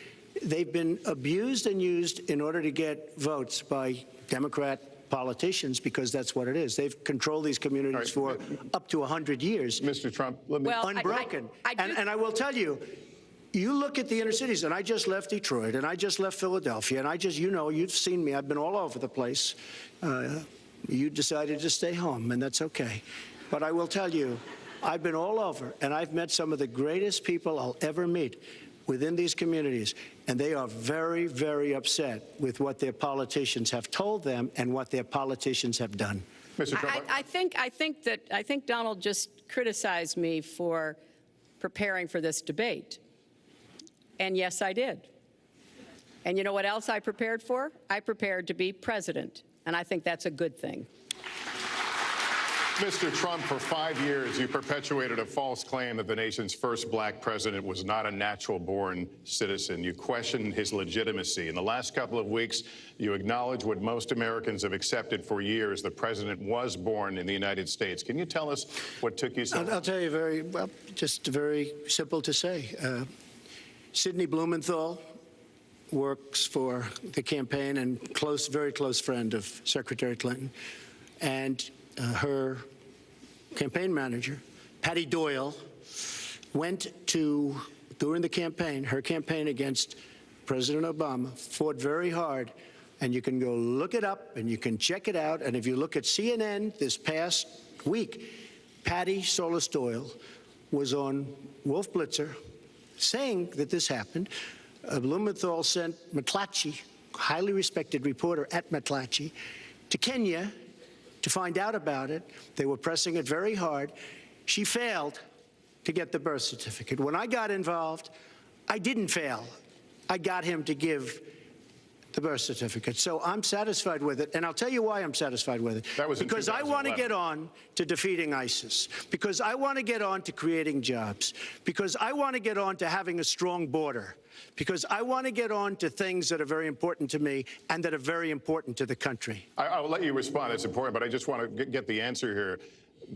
They've been abused and used in order to get votes by Democrat politicians, because that's what it is. They've controlled these communities for up to 100 years. Mr. Trump, let me... Unbroken. And I will tell you, you look at the inner cities, and I just left Detroit, and I just left Philadelphia, and I just, you know, you've seen me. I've been all over the place. You decided to stay home, and that's okay. But I will tell you, I've been all over, and I've met some of the greatest people I'll ever meet within these communities, and they are very, very upset with what their politicians have told them and what their politicians have done. Mr. Trump, I think Donald just criticized me for preparing for this debate. And yes, I did. And you know what else I prepared for? I prepared to be president. And I think that's a good thing. Mr. Trump, for 5 years, you perpetuated a false claim that the nation's first black president was not a natural-born citizen. You questioned his legitimacy. In the last couple of weeks, you acknowledged what most Americans have accepted for years: the president was born in the United States. Can you tell us what took you so long? I'll tell you just very simple to say. Sidney Blumenthal works for the campaign and very close friend of Secretary Clinton. and her campaign manager, Patty Doyle, went to, during the campaign, her campaign against President Obama, fought very hard. And you can go look it up and you can check it out. And if you look at CNN this past week, Patty Solis Doyle was on Wolf Blitzer saying that this happened. Blumenthal sent McClatchy, highly respected reporter at McClatchy, to Kenya to find out about it. They were pressing it very hard. She failed to get the birth certificate. When I got involved, I didn't fail. I got him to give the birth certificate. So I'm satisfied with it, and I'll tell you why I'm satisfied with it. That was in because I want to 2011. get on to defeating ISIS, because I want to get on to creating jobs, because I want to get on to having a strong border, because I want to get on to things that are very important to me and that are very important to the country. I'll let you respond. It's important, but I just want to get the answer here.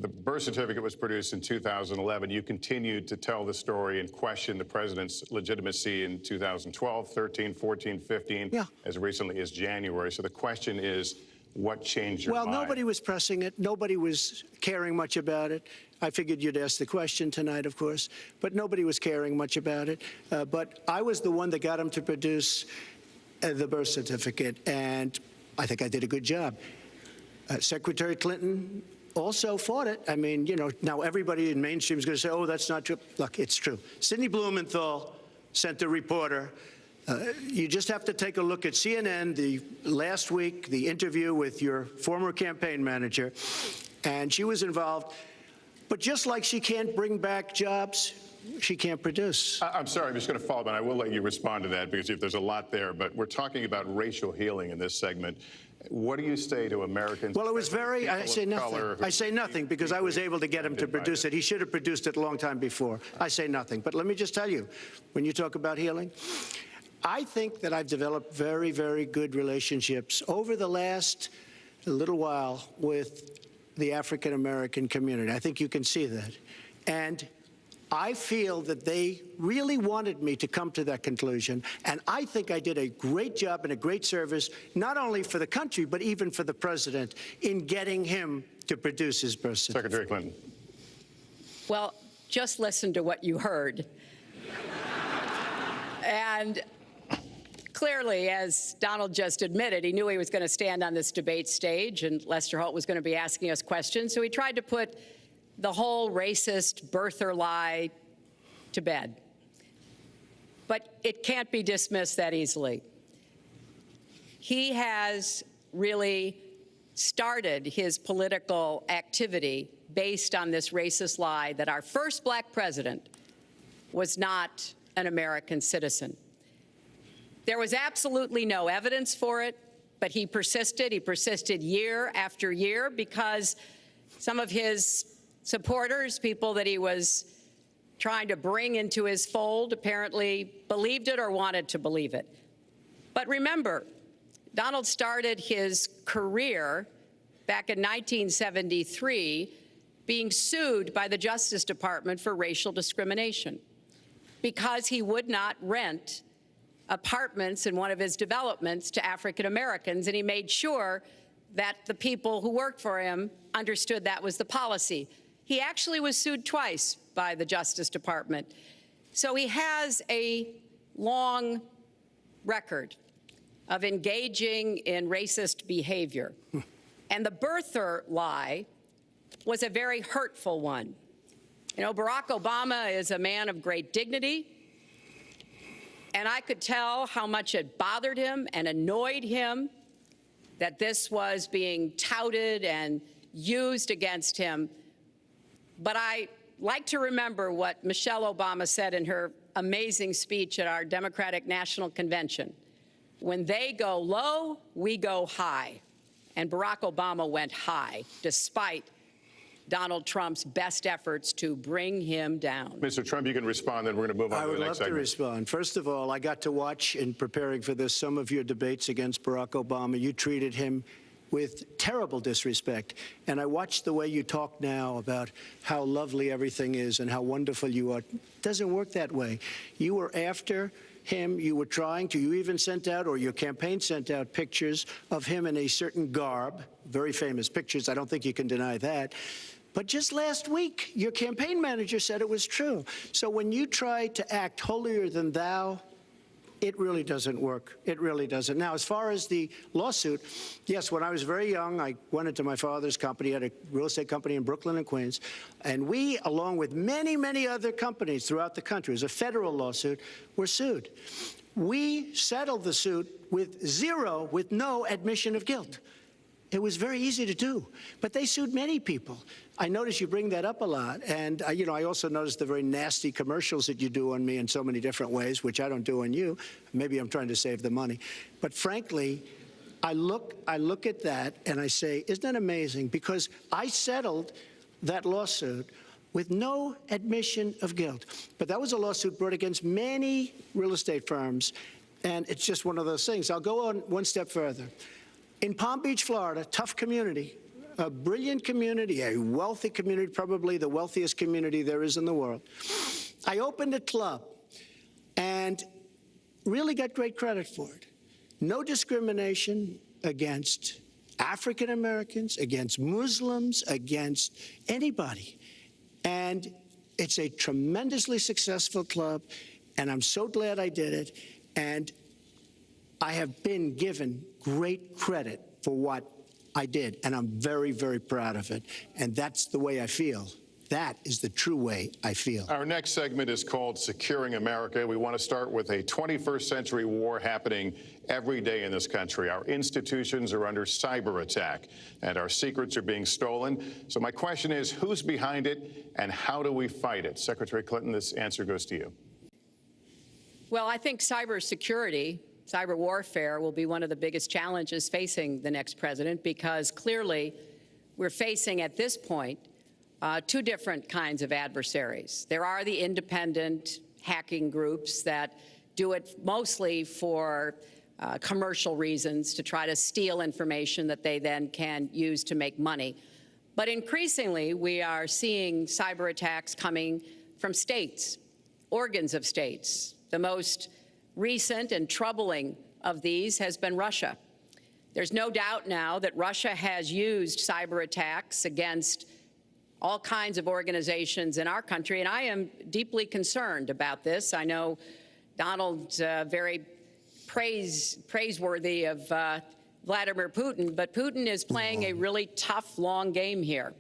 The birth certificate was produced in 2011. You continued to tell the story and question the president's legitimacy in 2012, 13, 14, 15, as recently as January. So the question is, what changed your mind? Well, nobody was pressing it. Nobody was caring much about it. I figured you'd ask the question tonight, of course, but nobody was caring much about it. But I was the one that got him to produce the birth certificate, and I think I did a good job. Secretary Clinton also fought it. I mean, you know, now everybody in mainstream is going to say, oh, that's not true. Look, it's true. Sidney Blumenthal sent a reporter. You just have to take a look at CNN last week, the interview with your former campaign manager, and she was involved. But just like she can't bring back jobs, she can't produce. I'm sorry, I'm just going to follow up, and I will let you respond to that because if there's a lot there. But we're talking about racial healing in this segment. What do you say to Americans? Well, it was very, I say nothing. I say nothing because I was able to get him to produce it. He should have produced it a long time before. I say nothing. But let me just tell you, when you talk about healing, I think that I've developed very, very good relationships over the last little while with the African-American community. I think you can see that. And I feel that they really wanted me to come to that conclusion, and I think I did a great job and a great service, not only for the country, but even for the president in getting him to produce his birth certificate. Secretary Clinton. Well, just listen to what you heard. And clearly, as Donald just admitted, he knew he was going to stand on this debate stage and Lester Holt was going to be asking us questions, so he tried to put the whole racist birther lie to bed. But it can't be dismissed that easily. He has really started his political activity based on this racist lie that our first black president was not an American citizen. There was absolutely no evidence for it, but he persisted. He persisted year after year because some of his supporters, people that he was trying to bring into his fold, apparently believed it or wanted to believe it. But remember, Donald started his career back in 1973 being sued by the Justice Department for racial discrimination because he would not rent apartments in one of his developments to African Americans, and he made sure that the people who worked for him understood that was the policy. He actually was sued twice by the Justice Department. So he has a long record of engaging in racist behavior. And the birther lie was a very hurtful one. You know, Barack Obama is a man of great dignity, and I could tell how much it bothered him and annoyed him that this was being touted and used against him. But I like to remember what Michelle Obama said in her amazing speech at our Democratic National Convention. When they go low, we go high. And Barack Obama went high, despite Donald Trump's best efforts to bring him down. Mr. Trump, you can respond, then we're going to move on to the next segment. I would love to respond. First of all, I got to watch, in preparing for this, some of your debates against Barack Obama. You treated him with terrible disrespect. And I watched the way you talk now about how lovely everything is and how wonderful you are. It doesn't work that way. You were after him. You even sent out, or your campaign sent out, pictures of him in a certain garb, very famous pictures. I don't think you can deny that. But just last week, your campaign manager said it was true. So when you try to act holier than thou, it really doesn't work. It really doesn't. Now, as far as the lawsuit, yes, when I was very young, I went into my father's company, had a real estate company in Brooklyn and Queens, and we, along with many, many other companies throughout the country, it was a federal lawsuit, were sued. We settled the suit with no admission of guilt. It was very easy to do, but they sued many people. I notice you bring that up a lot, and I also notice the very nasty commercials that you do on me in so many different ways, which I don't do on you. Maybe I'm trying to save the money, but frankly, I look at that and I say, isn't that amazing? Because I settled that lawsuit with no admission of guilt. But that was a lawsuit brought against many real estate firms, and it's just one of those things. I'll go on one step further. In Palm Beach, Florida, tough community, a brilliant community, a wealthy community, probably the wealthiest community there is in the world. I opened a club and really got great credit for it. No discrimination against African Americans, against Muslims, against anybody. And it's a tremendously successful club, and I'm so glad I did it. And I have been given great credit for what I did, and I'm very, very proud of it. And that's the way I feel. That is the true way I feel. Our next segment is called Securing America. We want to start with a 21st century war happening every day in this country. Our institutions are under cyber attack, and our secrets are being stolen. So my question is, who's behind it, and how do we fight it? Secretary Clinton, this answer goes to you. Well, I think cybersecurity, cyber warfare will be one of the biggest challenges facing the next president, because clearly we're facing at this point two different kinds of adversaries. There are the independent hacking groups that do it mostly for commercial reasons, to try to steal information that they then can use to make money. But increasingly, we are seeing cyber attacks coming from states, organs of states. The most recent and troubling of these has been Russia. There's no doubt now that Russia has used cyber attacks against all kinds of organizations in our country, and I am deeply concerned about this. I know Donald's very praiseworthy of Vladimir Putin, but Putin is playing a really tough, long game here.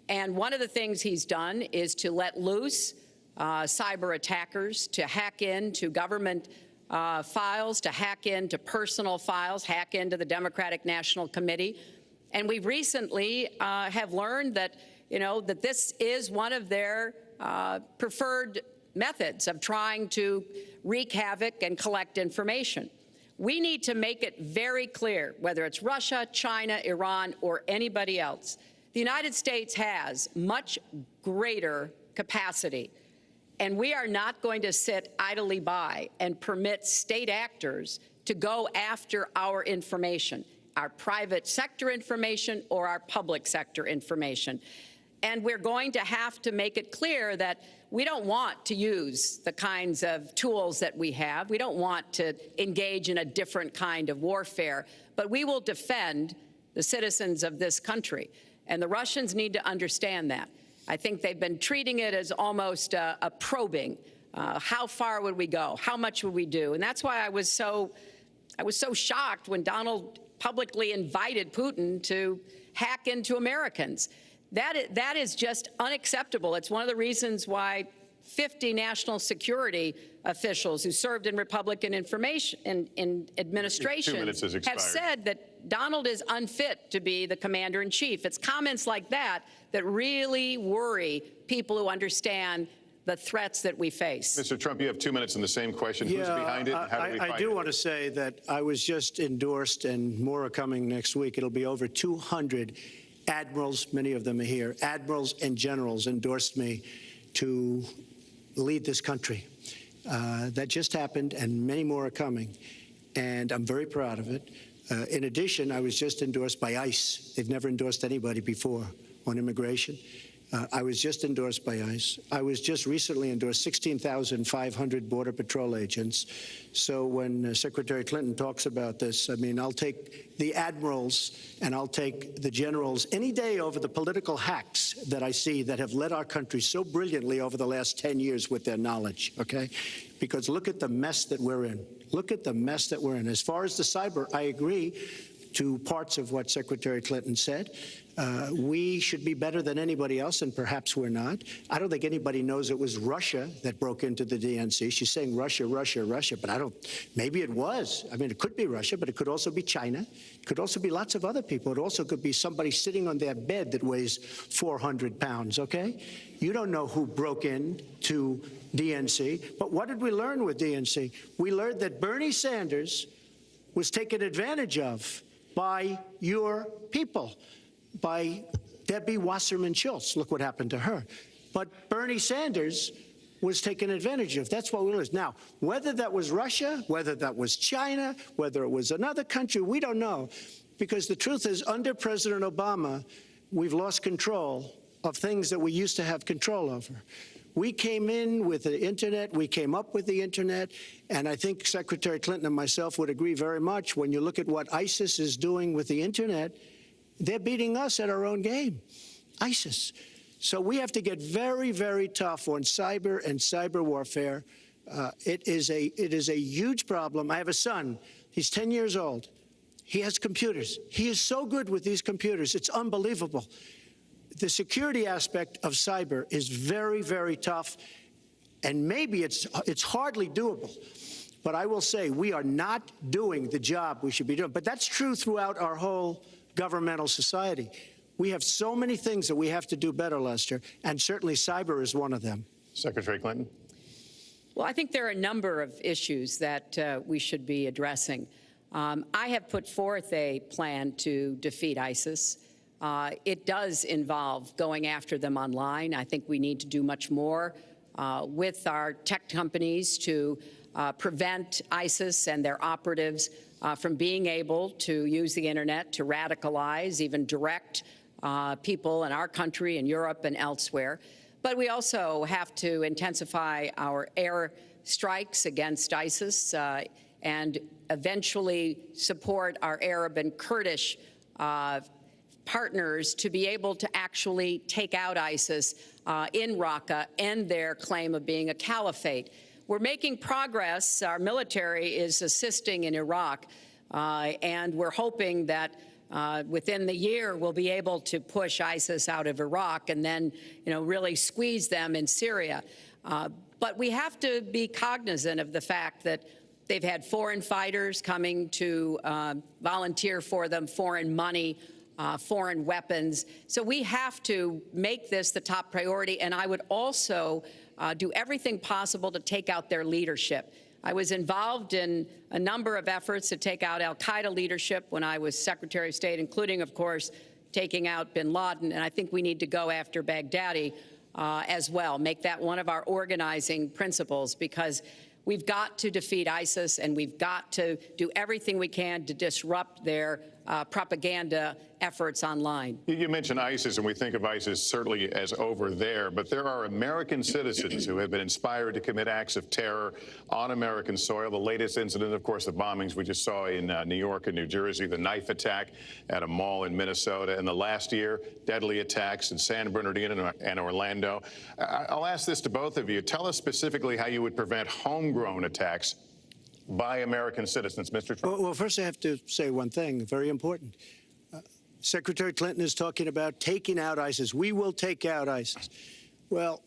And one of the things he's done is to let loose cyber attackers to hack into government files, to hack into personal files, hack into the Democratic National Committee. And we recently have learned that, that this is one of their preferred methods of trying to wreak havoc and collect information. We need to make it very clear, whether it's Russia, China, Iran, or anybody else, the United States has much greater capacity. And we are not going to sit idly by and permit state actors to go after our information, our private sector information or our public sector information. And we're going to have to make it clear that we don't want to use the kinds of tools that we have. We don't want to engage in a different kind of warfare, but we will defend the citizens of this country. And the Russians need to understand that. I think they've been treating it as almost a probing. How far would we go? How much would we do? And that's why I was so shocked when Donald publicly invited Putin to hack into Americans. That is just unacceptable. It's one of the reasons why 50 national security officials who served in Republican administration have said that Donald is unfit to be the commander-in-chief. It's comments like that that really worry people who understand the threats that we face. Mr. Trump, you have 2 minutes on the same question. Who's behind it? And how do we fight I do want to say that I was just endorsed, and more are coming next week. It'll be over 200 admirals, many of them are here, admirals and generals endorsed me to lead this country. That just happened, and many more are coming, and I'm very proud of it. In addition, I was just endorsed by ICE. They've never endorsed anybody before on immigration. I was just endorsed by ICE. I was just recently endorsed 16,500 Border Patrol agents. So when Secretary Clinton talks about this, I mean, I'll take the admirals and I'll take the generals any day over the political hacks that I see that have led our country so brilliantly over the last 10 years with their knowledge, okay? Because look at the mess that we're in. Look at the mess that we're in. As far as the cyber, I agree to parts of what Secretary Clinton said. We should be better than anybody else, and perhaps we're not. I don't think anybody knows it was Russia that broke into the DNC. She's saying Russia, Russia, Russia, but I don't, maybe it was. I mean, it could be Russia, but it could also be China. It could also be lots of other people. It also could be somebody sitting on their bed that weighs 400 pounds, okay? You don't know who broke in to DNC. But what did we learn with DNC? We learned that Bernie Sanders was taken advantage of by your people, by Debbie Wasserman Schultz. Look what happened to her. But Bernie Sanders was taken advantage of. That's what we learned. Now, whether that was Russia, whether that was China, whether it was another country, we don't know. Because the truth is, under President Obama, we've lost control of things that we used to have control over. We came in with the Internet. We came up with the Internet. And I think Secretary Clinton and myself would agree very much. When you look at what ISIS is doing with the Internet, they're beating us at our own game, ISIS. So we have to get very, very tough on cyber and cyber warfare. It is a huge problem. I have a son. He's 10 years old. He has computers. He is so good with these computers. It's unbelievable. The security aspect of cyber is very, very tough, and maybe it's hardly doable. But I will say we are not doing the job we should be doing. But that's true throughout our whole governmental society. We have so many things that we have to do better, Lester, and certainly cyber is one of them. Secretary Clinton. Well, I think there are a number of issues that we should be addressing. I have put forth a plan to defeat ISIS. It does involve going after them online. I think we need to do much more with our tech companies to prevent ISIS and their operatives from being able to use the Internet to radicalize, even direct people in our country and Europe and elsewhere. But we also have to intensify our air strikes against ISIS and eventually support our Arab and Kurdish partners to be able to actually take out ISIS in Raqqa and their claim of being a caliphate. We're making progress. Our military is assisting in Iraq, and we're hoping that within the year we'll be able to push ISIS out of Iraq and then, really squeeze them in Syria. But we have to be cognizant of the fact that they've had foreign fighters coming to volunteer for them, foreign money, foreign weapons. So we have to make this the top priority, and I would also do everything possible to take out their leadership. I was involved in a number of efforts to take out al-Qaeda leadership when I was Secretary of State, including, of course, taking out bin Laden, and I think we need to go after Baghdadi as well, make that one of our organizing principles, because we've got to defeat ISIS, and we've got to do everything we can to disrupt their propaganda efforts online. You mentioned ISIS, and we think of ISIS certainly as over there, but there are American citizens who have been inspired to commit acts of terror on American soil. The latest incident, of course, the bombings we just saw in New York and New Jersey, the knife attack at a mall in Minnesota, and the last year, deadly attacks in San Bernardino and Orlando. I'll ask this to both of you. Tell us specifically how you would prevent homegrown attacks by American citizens, Mr. Trump. Well, first I have to say one thing, very important. Secretary Clinton is talking about taking out ISIS. We will take out ISIS. Well,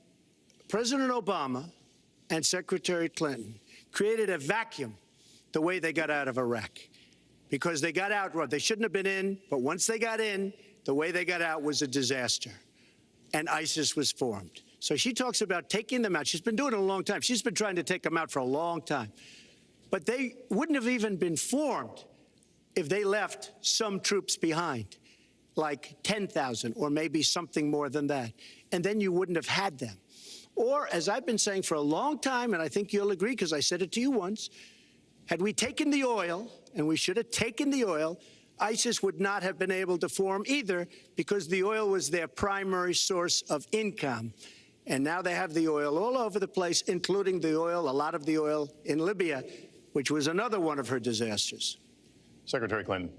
President Obama and Secretary Clinton created a vacuum the way they got out of Iraq, because they got out, they shouldn't have been in, but once they got in, the way they got out was a disaster, and ISIS was formed. So she talks about taking them out. She's been doing it a long time. She's been trying to take them out for a long time. But they wouldn't have even been formed if they left some troops behind, like 10,000 or maybe something more than that. And then you wouldn't have had them. Or, as I've been saying for a long time, and I think you'll agree because I said it to you once, had we taken the oil, and we should have taken the oil, ISIS would not have been able to form either because the oil was their primary source of income. And now they have the oil all over the place, including the oil, a lot of the oil in Libya, which was another one of her disasters. Secretary Clinton.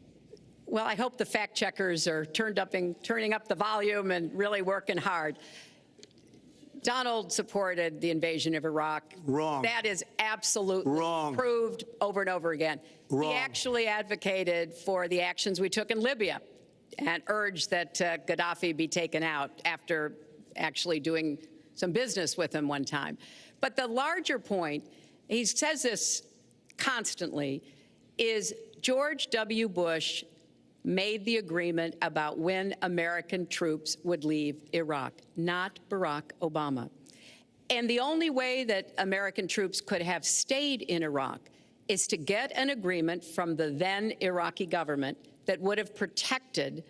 Well, I hope the fact checkers are turning up the volume and really working hard. Donald supported the invasion of Iraq. Wrong. That is absolutely wrong. Proved over and over again. Wrong. He actually advocated for the actions we took in Libya and urged that Gaddafi be taken out after actually doing some business with him one time. But the larger point, he says this constantly, is George W. Bush made the agreement about when American troops would leave Iraq, not Barack Obama. And the only way that American troops could have stayed in Iraq is to get an agreement from the then Iraqi government that would have protected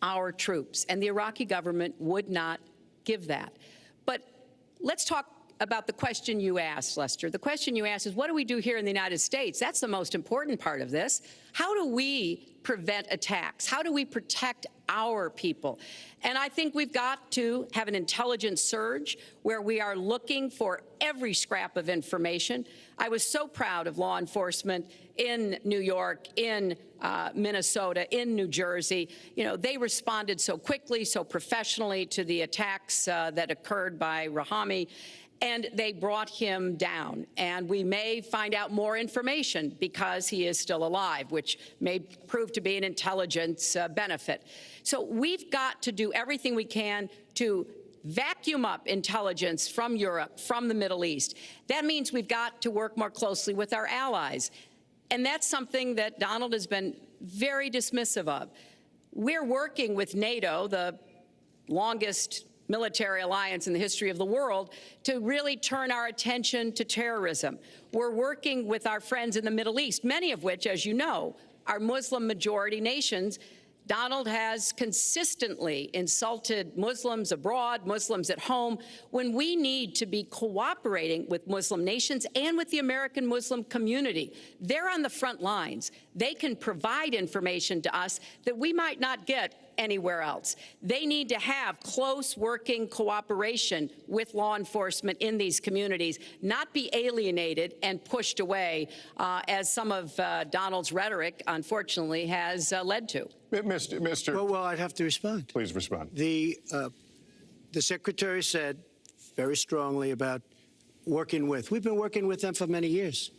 our troops. And the Iraqi government would not give that. But let's talk about the question you asked, Lester. The question you asked is, what do we do here in the United States? That's the most important part of this. How do we prevent attacks? How do we protect our people? And I think we've got to have an intelligence surge where we are looking for every scrap of information. I was so proud of law enforcement in New York, in Minnesota, in New Jersey. You know, they responded so quickly, so professionally to the attacks that occurred by Rahami. And they brought him down. And we may find out more information because he is still alive, which may prove to be an intelligence benefit. So we've got to do everything we can to vacuum up intelligence from Europe, from the Middle East. That means we've got to work more closely with our allies. And that's something that Donald has been very dismissive of. We're working with NATO, the longest military alliance in the history of the world, to really turn our attention to terrorism. We're working with our friends in the Middle East, many of which, as you know, are Muslim-majority nations. Donald has consistently insulted Muslims abroad, Muslims at home, when we need to be cooperating with Muslim nations and with the American Muslim community. They're on the front lines. They can provide information to us that we might not get anywhere else. They need to have close working cooperation with law enforcement in these communities, not be alienated and pushed away, as some of Donald's rhetoric, unfortunately, has led to. Mr. Well, I'd have to respond. Please respond. The Secretary said very strongly about working with. We've been working with them for many years.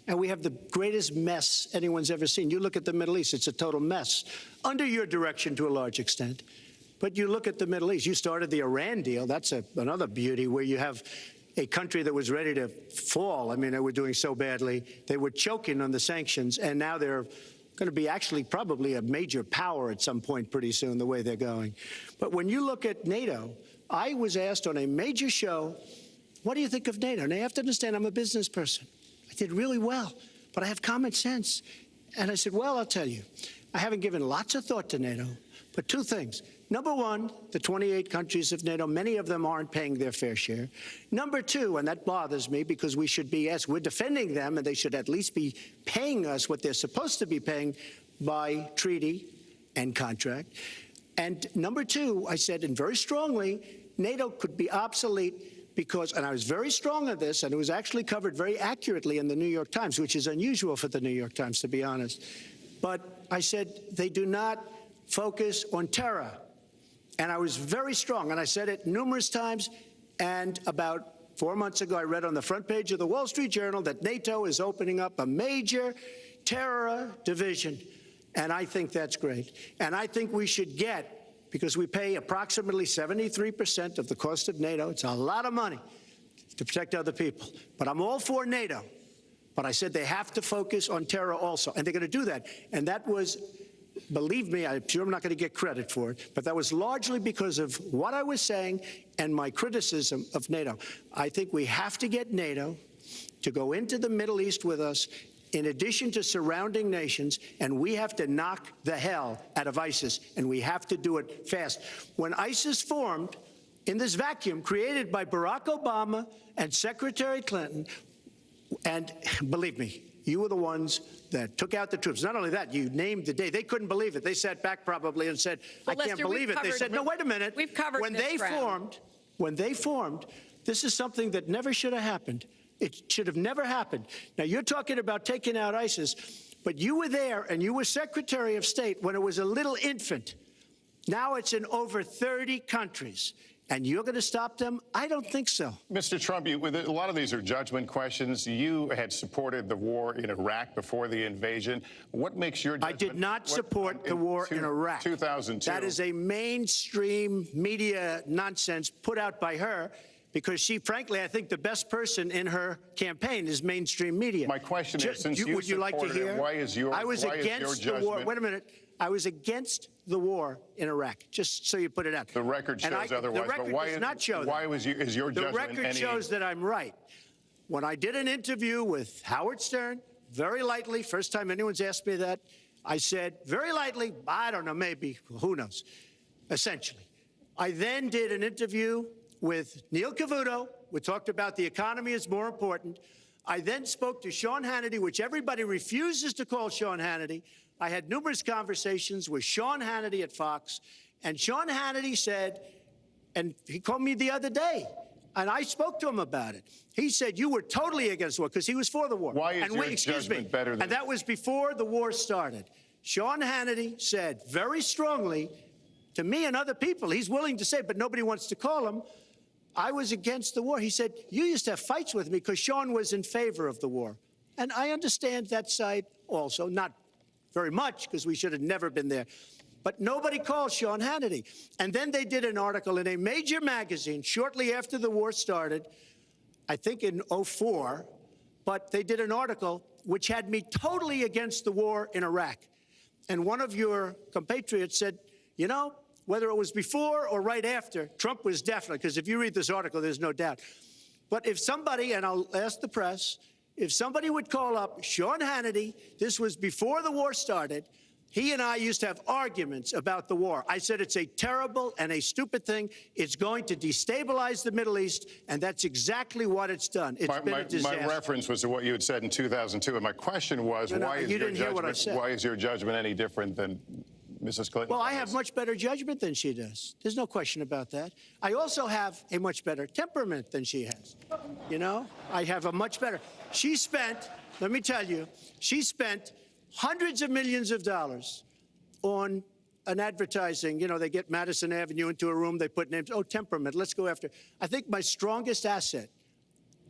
And we have the greatest mess anyone's ever seen. You look at the Middle East, it's a total mess, under your direction to a large extent. But you look at the Middle East, you started the Iran deal. That's another beauty, where you have a country that was ready to fall. I mean, they were doing so badly. They were choking on the sanctions, and now they're going to be actually probably a major power at some point pretty soon, the way they're going. But when you look at NATO, I was asked on a major show, what do you think of NATO? Now, you have to understand, I'm a business person. I did really well, but I have common sense. And I said, well, I'll tell you, I haven't given lots of thought to NATO, but two things. Number one, the 28 countries of NATO, many of them aren't paying their fair share. Number two, and that bothers me because we should be, yes, we're defending them, and they should at least be paying us what they're supposed to be paying by treaty and contract. And number two, I said, and very strongly, NATO could be obsolete because, and I was very strong on this, and it was actually covered very accurately in the New York Times, which is unusual for the New York Times, to be honest. But I said they do not focus on terror. And I was very strong, and I said it numerous times. And about 4 months ago, I read on the front page of the Wall Street Journal that NATO is opening up a major terror division. And I think that's great. And I think we should get, because we pay approximately 73% of the cost of NATO. It's a lot of money to protect other people. But I'm all for NATO. But I said they have to focus on terror also. And they're going to do that. And that was, believe me, I'm sure I'm not going to get credit for it, but that was largely because of what I was saying and my criticism of NATO. I think we have to get NATO to go into the Middle East with us, in addition to surrounding nations, and we have to knock the hell out of ISIS, and we have to do it fast. When ISIS formed in this vacuum created by Barack Obama and Secretary Clinton, and believe me, You were the ones that took out the troops. Not only that, you named the day. They couldn't believe it. They sat back probably and said, I can't Lester, believe it. They said, no, wait a minute. We've covered when this they ground. formed, this is something that never should have happened. It should have never happened. Now, you're talking about taking out ISIS, but you were there and you were Secretary of State when it was a little infant. Now it's in over 30 countries. And you're going to stop them? I don't think so. Mr. Trump, a lot of these are judgment questions. You had supported the war in Iraq before the invasion. What makes your judgment? I did not support the war in Iraq. 2002. That is a mainstream media nonsense put out by her because she, frankly, I think the best person in her campaign is mainstream media. My question is, since you would you like to supported it, hear? why is your I was against the war. judgment- Wait a minute. I was against the war in Iraq, just so you put it out. The record shows otherwise, the record but why does not show that. Why is your The judgment record shows that I'm right. When I did an interview with Howard Stern, very lightly, first time anyone's asked me that, I said, very lightly, I don't know, maybe, who knows, essentially. I then did an interview with Neil Cavuto. We talked about the economy is more important. I then spoke to Sean Hannity, which everybody refuses to call Sean Hannity. I had numerous conversations with Sean Hannity at Fox, and Sean Hannity said, and he called me the other day, and I spoke to him about it. He said, you were totally against the war, because he was for the war. Why is and your wait, excuse me, judgment better than... And that was before the war started. Sean Hannity said very strongly to me and other people, he's willing to say, but nobody wants to call him, I was against the war. He said, you used to have fights with me because Sean was in favor of the war. And I understand that side also, not very much, because we should have never been there. But nobody called Sean Hannity. And then they did an article in a major magazine shortly after the war started, I think in '04, but they did an article which had me totally against the war in Iraq. And one of your compatriots said, you know, whether it was before or right after, Trump was definitely, because if you read this article, there's no doubt. But if somebody, and I'll ask the press, if somebody would call up Sean Hannity, this was before the war started, he and I used to have arguments about the war. I said it's a terrible and a stupid thing. It's going to destabilize the Middle East, and that's exactly what it's done. It's been a disaster. My reference was to what you had said in 2002, and my question was, why is your judgment any different than Mrs. Clinton? Well, I have much better judgment than she does. There's no question about that. I also have a much better temperament than she has. You know, I have a much better. She spent, let me tell you, she spent hundreds of millions of dollars on an advertising. You know, they get Madison Avenue into a room, they put names. Oh, temperament, let's go after. I think my strongest asset,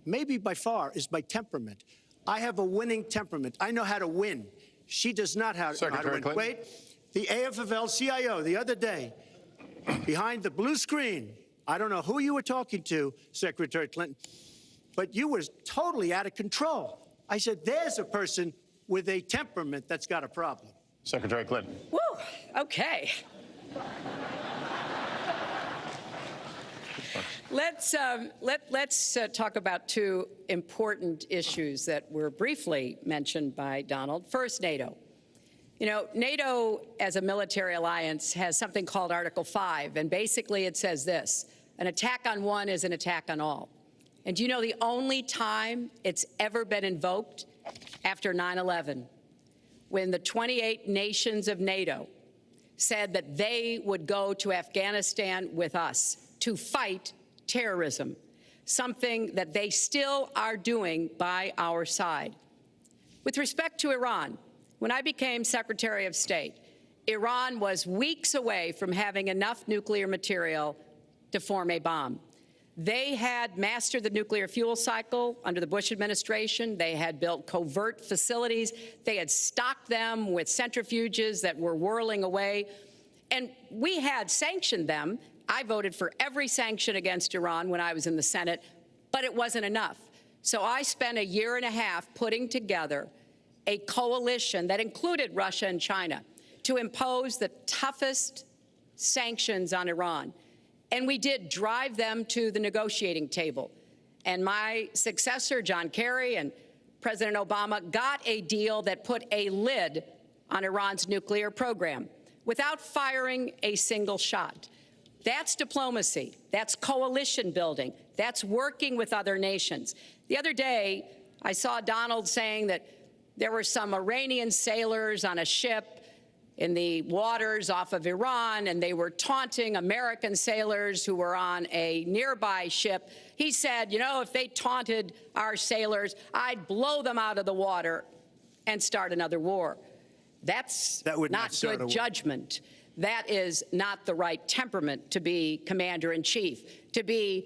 maybe by far, is my temperament. I have a winning temperament. I know how to win. She does not know how to win. Clinton. Wait, the AFL-CIO the other day, behind the blue screen, I don't know who you were talking to, Secretary Clinton, but you were totally out of control. I said, there's a person with a temperament that's got a problem. Secretary Clinton. Woo, okay. Let's talk about two important issues that were briefly mentioned by Donald. First, NATO. You know, NATO as a military alliance has something called Article 5, and basically it says this: an attack on one is an attack on all. And do you know the only time it's ever been invoked? After 9/11, when the 28 nations of NATO said that they would go to Afghanistan with us to fight terrorism, something that they still are doing by our side. With respect to Iran, when I became Secretary of State, Iran was weeks away from having enough nuclear material to form a bomb. They had mastered the nuclear fuel cycle under the Bush administration. They had built covert facilities. They had stocked them with centrifuges that were whirling away. And we had sanctioned them. I voted for every sanction against Iran when I was in the Senate, but it wasn't enough. So I spent a year and a half putting together a coalition that included Russia and China to impose the toughest sanctions on Iran. And we did drive them to the negotiating table. And my successor, John Kerry, and President Obama got a deal that put a lid on Iran's nuclear program without firing a single shot. That's diplomacy. That's coalition building. That's working with other nations. The other day, I saw Donald saying that there were some Iranian sailors on a ship in the waters off of Iran, and they were taunting American sailors who were on a nearby ship. He said, you know, if they taunted our sailors, I'd blow them out of the water and start another war. That would not good judgment. That is not the right temperament to be commander-in-chief, to be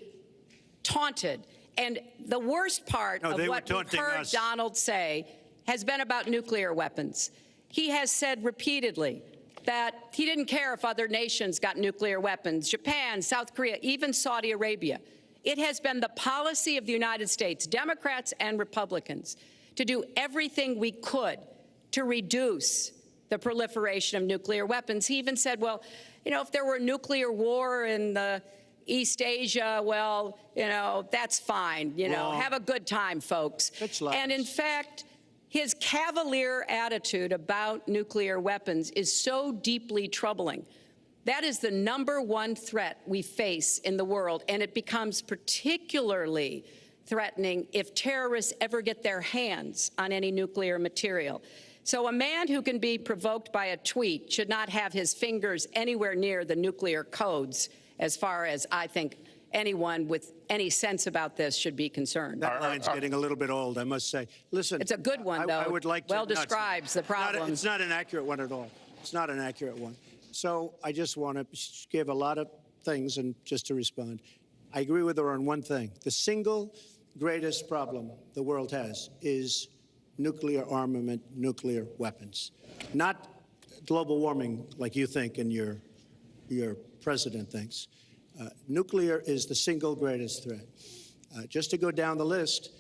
taunted. And the worst part of what we've heard Donald say has been about nuclear weapons. He has said repeatedly that he didn't care if other nations got nuclear weapons, Japan, South Korea, even Saudi Arabia. It has been the policy of the United States, Democrats and Republicans, to do everything we could to reduce the proliferation of nuclear weapons. He even said, well, you know, if there were a nuclear war in the East Asia, well, you know, that's fine. You know, have a good time, folks. And in fact, his cavalier attitude about nuclear weapons is so deeply troubling. That is the #1 threat we face in the world, and it becomes particularly threatening if terrorists ever get their hands on any nuclear material. So a man who can be provoked by a tweet should not have his fingers anywhere near the nuclear codes, as far as I think anyone with any sense about this should be concerned. That line's getting a little bit old, I must say. Listen, it's a good one, though. I would like to, well describes the problem. It's not an accurate one at all. It's not an accurate one. So I just want to give a lot of things and just to respond. I agree with her on one thing. The single greatest problem the world has is nuclear armament, nuclear weapons. Not global warming like you think and your president thinks. Nuclear is the single greatest threat. Just to go down the list,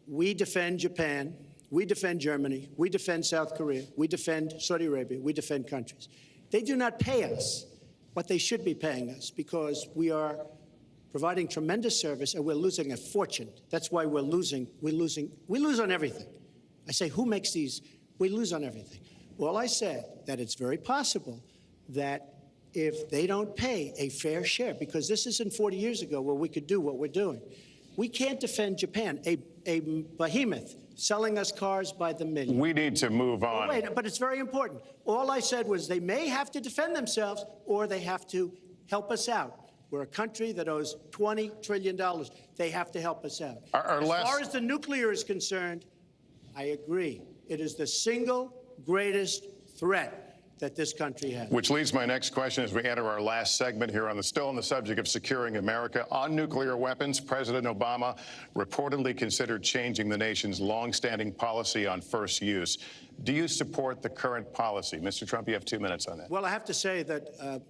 we defend Japan, we defend Germany, we defend South Korea, we defend Saudi Arabia, we defend countries. They do not pay us what they should be paying us because we are providing tremendous service and we're losing a fortune. That's why we're losing. We lose on everything. I say, who makes these? We lose on everything. Well, I said that it's very possible that if they don't pay a fair share, because this isn't 40 years ago where we could do what we're doing. We can't defend Japan, a behemoth selling us cars by the million. We need to move on. Wait, but it's very important. All I said was they may have to defend themselves or they have to help us out. We're a country that owes $20 trillion. They have to help us out. As far as the nuclear is concerned, I agree. It is the single greatest threat that this country has. Which leads my next question as we enter our last segment here still on the subject of securing America. On nuclear weapons, President Obama reportedly considered changing the nation's longstanding policy on first use. Do you support the current policy? Mr. Trump, you have 2 minutes on that. Well, I have to say that,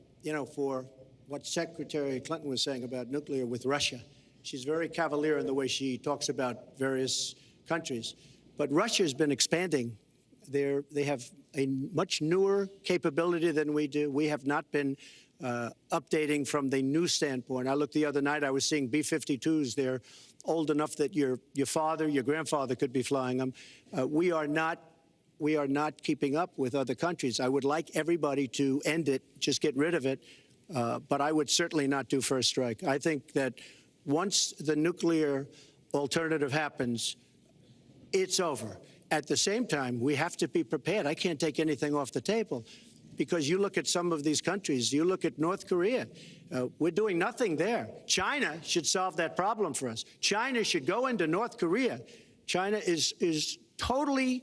for what Secretary Clinton was saying about nuclear with Russia, she's very cavalier in the way she talks about various countries. But Russia has been expanding. They have a much newer capability than we do. We have not been updating from the new standpoint. I looked the other night, I was seeing B-52s. They're old enough that your father, your grandfather could be flying them. We are not keeping up with other countries. I would like everybody to end it, just get rid of it. But I would certainly not do first strike. I think that once the nuclear alternative happens, it's over. At the same time, we have to be prepared. I can't take anything off the table because you look at some of these countries. You look at North Korea. We're doing nothing there. China should solve that problem for us. China should go into North Korea. China is totally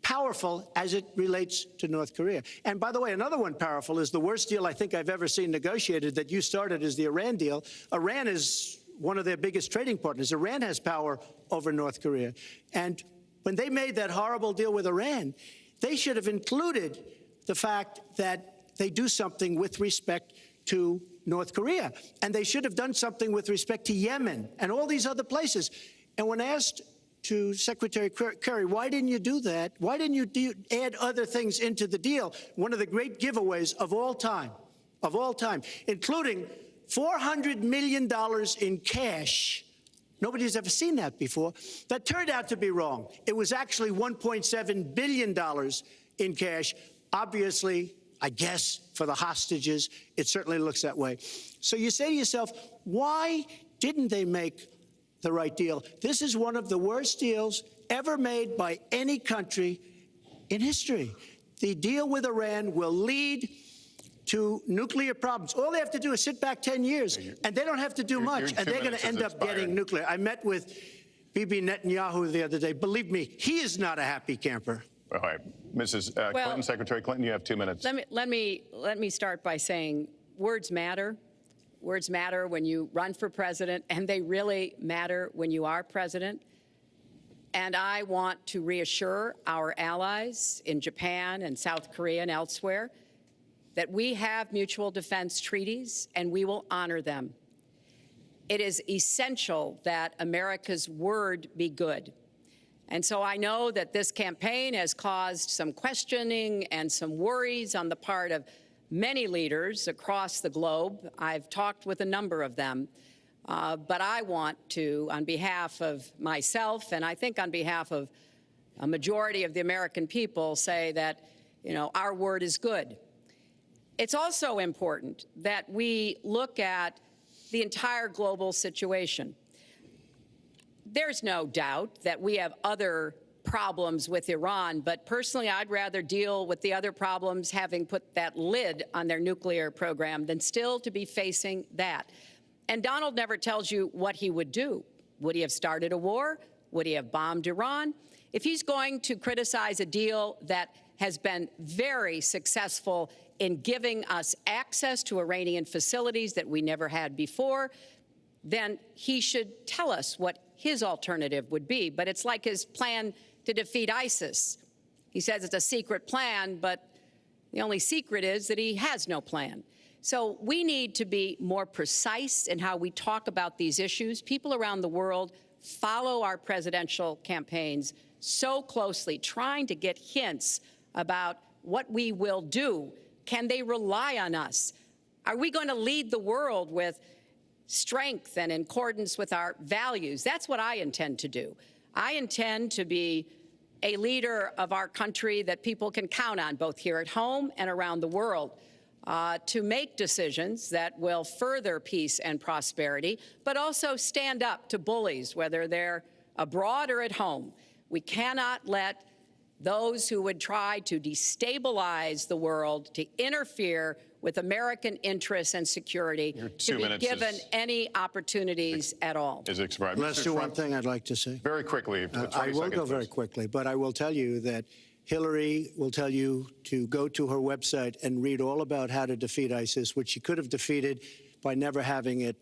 powerful as it relates to North Korea. And by the way, another one powerful is the worst deal I think I've ever seen negotiated that you started is the Iran deal. Iran is one of their biggest trading partners. Iran has power over North Korea. And when they made that horrible deal with Iran, they should have included the fact that they do something with respect to North Korea. And they should have done something with respect to Yemen and all these other places. And when asked to Secretary Kerry, why didn't you do that? Why didn't you add other things into the deal? One of the great giveaways of all time, including $400 million in cash. Nobody's ever seen that before. That turned out to be wrong. It was actually $1.7 billion in cash. Obviously, I guess, for the hostages, it certainly looks that way. So you say to yourself, why didn't they make the right deal? This is one of the worst deals ever made by any country in history. The deal with Iran will lead to nuclear problems. All they have to do is sit back 10 years, and they don't have to do much, and they're going to end up getting nuclear. I met with Bibi Netanyahu the other day. Believe me, he is not a happy camper. All right, Mrs. Clinton, Secretary Clinton, you have 2 minutes. Let me start by saying words matter. Words matter when you run for president, and they really matter when you are president. And I want to reassure our allies in Japan and South Korea and elsewhere that we have mutual defense treaties and we will honor them. It is essential that America's word be good. And so I know that this campaign has caused some questioning and some worries on the part of many leaders across the globe. I've talked with a number of them. But I want to, on behalf of myself, and I think on behalf of a majority of the American people, say that, our word is good. It's also important that we look at the entire global situation. There's no doubt that we have other problems with Iran, but personally, I'd rather deal with the other problems having put that lid on their nuclear program than still to be facing that. And Donald never tells you what he would do. Would he have started a war? Would he have bombed Iran? If he's going to criticize a deal that has been very successful in giving us access to Iranian facilities that we never had before, then he should tell us what his alternative would be. But it's like his plan to defeat ISIS. He says it's a secret plan, but the only secret is that he has no plan. So we need to be more precise in how we talk about these issues. People around the world follow our presidential campaigns so closely, trying to get hints about what we will do. Can they rely on us? Are we going to lead the world with strength and in accordance with our values? That's what I intend to do. I intend to be a leader of our country that people can count on, both here at home and around the world, to make decisions that will further peace and prosperity, but also stand up to bullies, whether they're abroad or at home. We cannot let those who would try to destabilize the world, to interfere with American interests and security, to be given any opportunities at all. Is expired. Let's do one thing I'd like to say. Very quickly. I will go very quickly, but I will tell you that Hillary will tell you to go to her website and read all about how to defeat ISIS, which she could have defeated by never having it,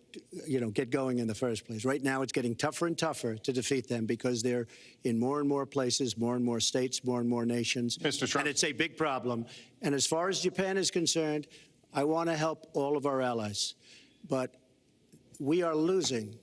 get going in the first place. Right now, it's getting tougher and tougher to defeat them because they're in more and more places, more and more states, more and more nations. Mr. Trump. And it's a big problem. And as far as Japan is concerned, I want to help all of our allies. But we are losing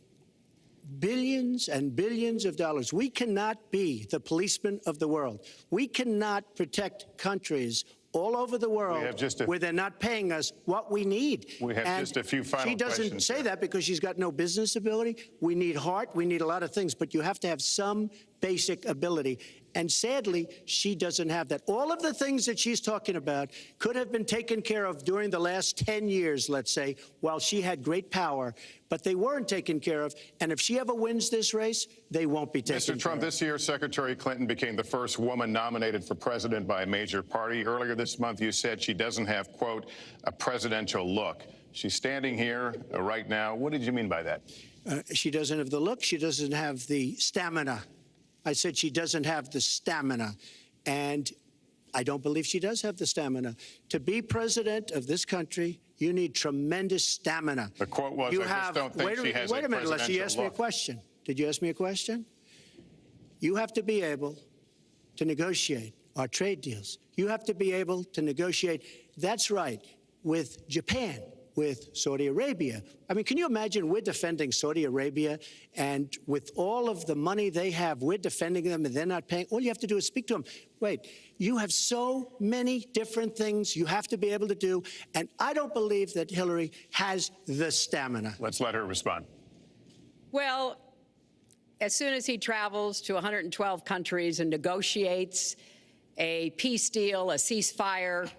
billions and billions of dollars. We cannot be the policeman of the world. We cannot protect countries all over the world where they're not paying us what we need. We have just a few final questions. She doesn't say that because she's got no business ability. We need heart. We need a lot of things. But you have to have some basic ability. And sadly, she doesn't have that. All of the things that she's talking about could have been taken care of during the last 10 years, let's say, while she had great power. But they weren't taken care of. And if she ever wins this race, they won't be taken care of. Mr. Trump, this year, Secretary Clinton became the first woman nominated for president by a major party. Earlier this month, you said she doesn't have, quote, a presidential look. She's standing here right now. What did you mean by that? She doesn't have the look. She doesn't have the stamina. I said she doesn't have the stamina. And I don't believe she does have the stamina. To be president of this country, you need tremendous stamina. The quote was, I just don't think she has a presidential look. Wait a minute, unless you asked me a question. Did you ask me a question? You have to be able to negotiate our trade deals. You have to be able to negotiate, that's right, with Japan, with Saudi Arabia. I mean, can you imagine we're defending Saudi Arabia, and with all of the money they have, we're defending them and they're not paying? All you have to do is speak to them. Wait, you have so many different things you have to be able to do, and I don't believe that Hillary has the stamina. Let's let her respond. Well, as soon as he travels to 112 countries and negotiates a peace deal, a ceasefire,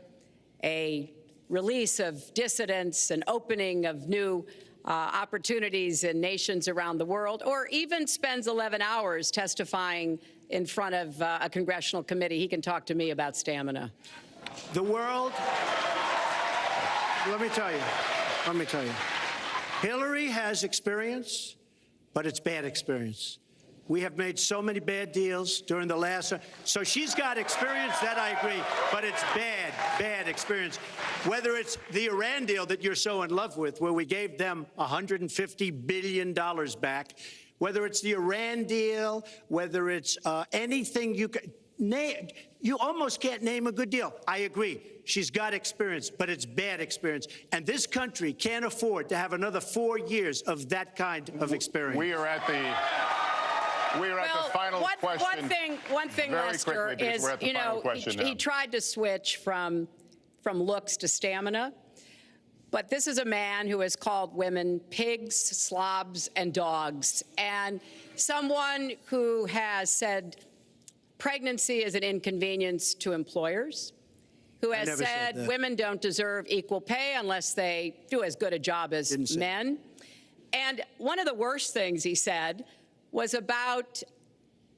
a release of dissidents, an opening of new opportunities in nations around the world, or even spends 11 hours testifying in front of a congressional committee. He can talk to me about stamina. The world, let me tell you, Hillary has experience, but it's bad experience. We have made so many bad deals during the last, so she's got experience, that I agree, but it's bad experience. Whether it's the Iran deal that you're so in love with, where we gave them $150 billion back, whether it's the Iran deal, whether it's anything you can name, you almost can't name a good deal. I agree. She's got experience, but it's bad experience. And this country can't afford to have another 4 years of that kind of experience. We are at the final question. One thing, Very Lester, quickly, is, we're at the final question he now. tried to switch from looks to stamina. But this is a man who has called women pigs, slobs, and dogs, and someone who has said pregnancy is an inconvenience to employers, who has said women don't deserve equal pay unless they do as good a job as men. And one of the worst things he said was about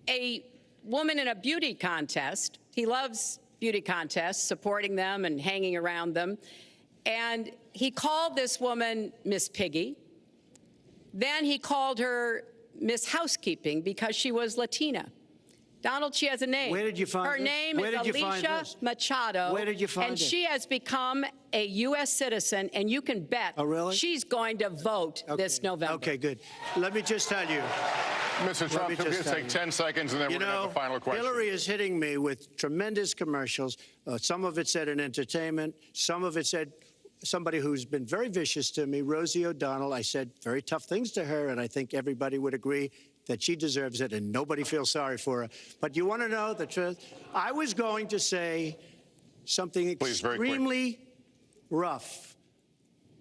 a woman in a beauty contest. He loves beauty contests, supporting them and hanging around them. And he called this woman Miss Piggy. Then he called her Miss Housekeeping because she was Latina. Donald, she has a name. Where did you find her this? name Where is did you find Alicia this? Machado. Where did you find and it? she has become a U.S. citizen, and you can bet she's going to vote this November. Okay, good. let me just tell you. Mr. Trump, if you just take 10 seconds, and then we're going to have the final question. Hillary is hitting me with tremendous commercials. Some of it said in entertainment. Some of it said somebody who's been very vicious to me, Rosie O'Donnell. I said very tough things to her, and I think everybody would agree that she deserves it, and nobody feels sorry for her. But you want to know the truth? I was going to say something extremely rough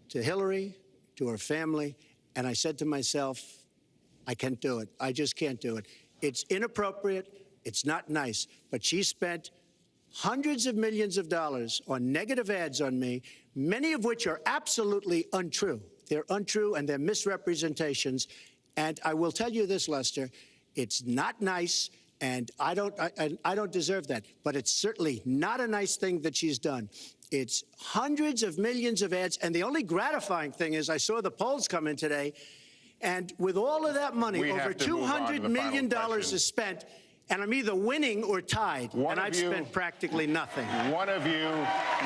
to Hillary, to her family, and I said to myself, I can't do it. I just can't do it. It's inappropriate. It's not nice. But she spent hundreds of millions of dollars on negative ads on me, many of which are absolutely untrue. They're untrue and they're misrepresentations. And I will tell you this, Lester, it's not nice, and I don't deserve that. But it's certainly not a nice thing that she's done. It's hundreds of millions of ads, and the only gratifying thing is I saw the polls come in today, and with all of that money, over $200 million is spent, and I'm either winning or tied, and I've spent practically nothing. One of you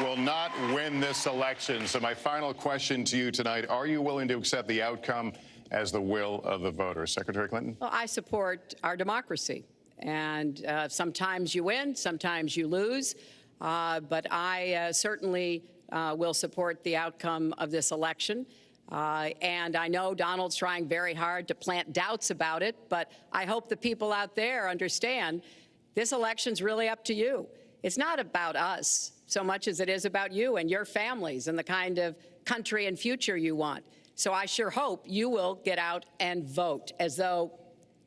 will not win this election. So my final question to you tonight, are you willing to accept the outcome as the will of the voters? Secretary Clinton? Well, I support our democracy. And sometimes you win, sometimes you lose. But I certainly will support the outcome of this election. And I know Donald's trying very hard to plant doubts about it, but I hope the people out there understand this election's really up to you. It's not about us so much as it is about you and your families and the kind of country and future you want. So I sure hope you will get out and vote as though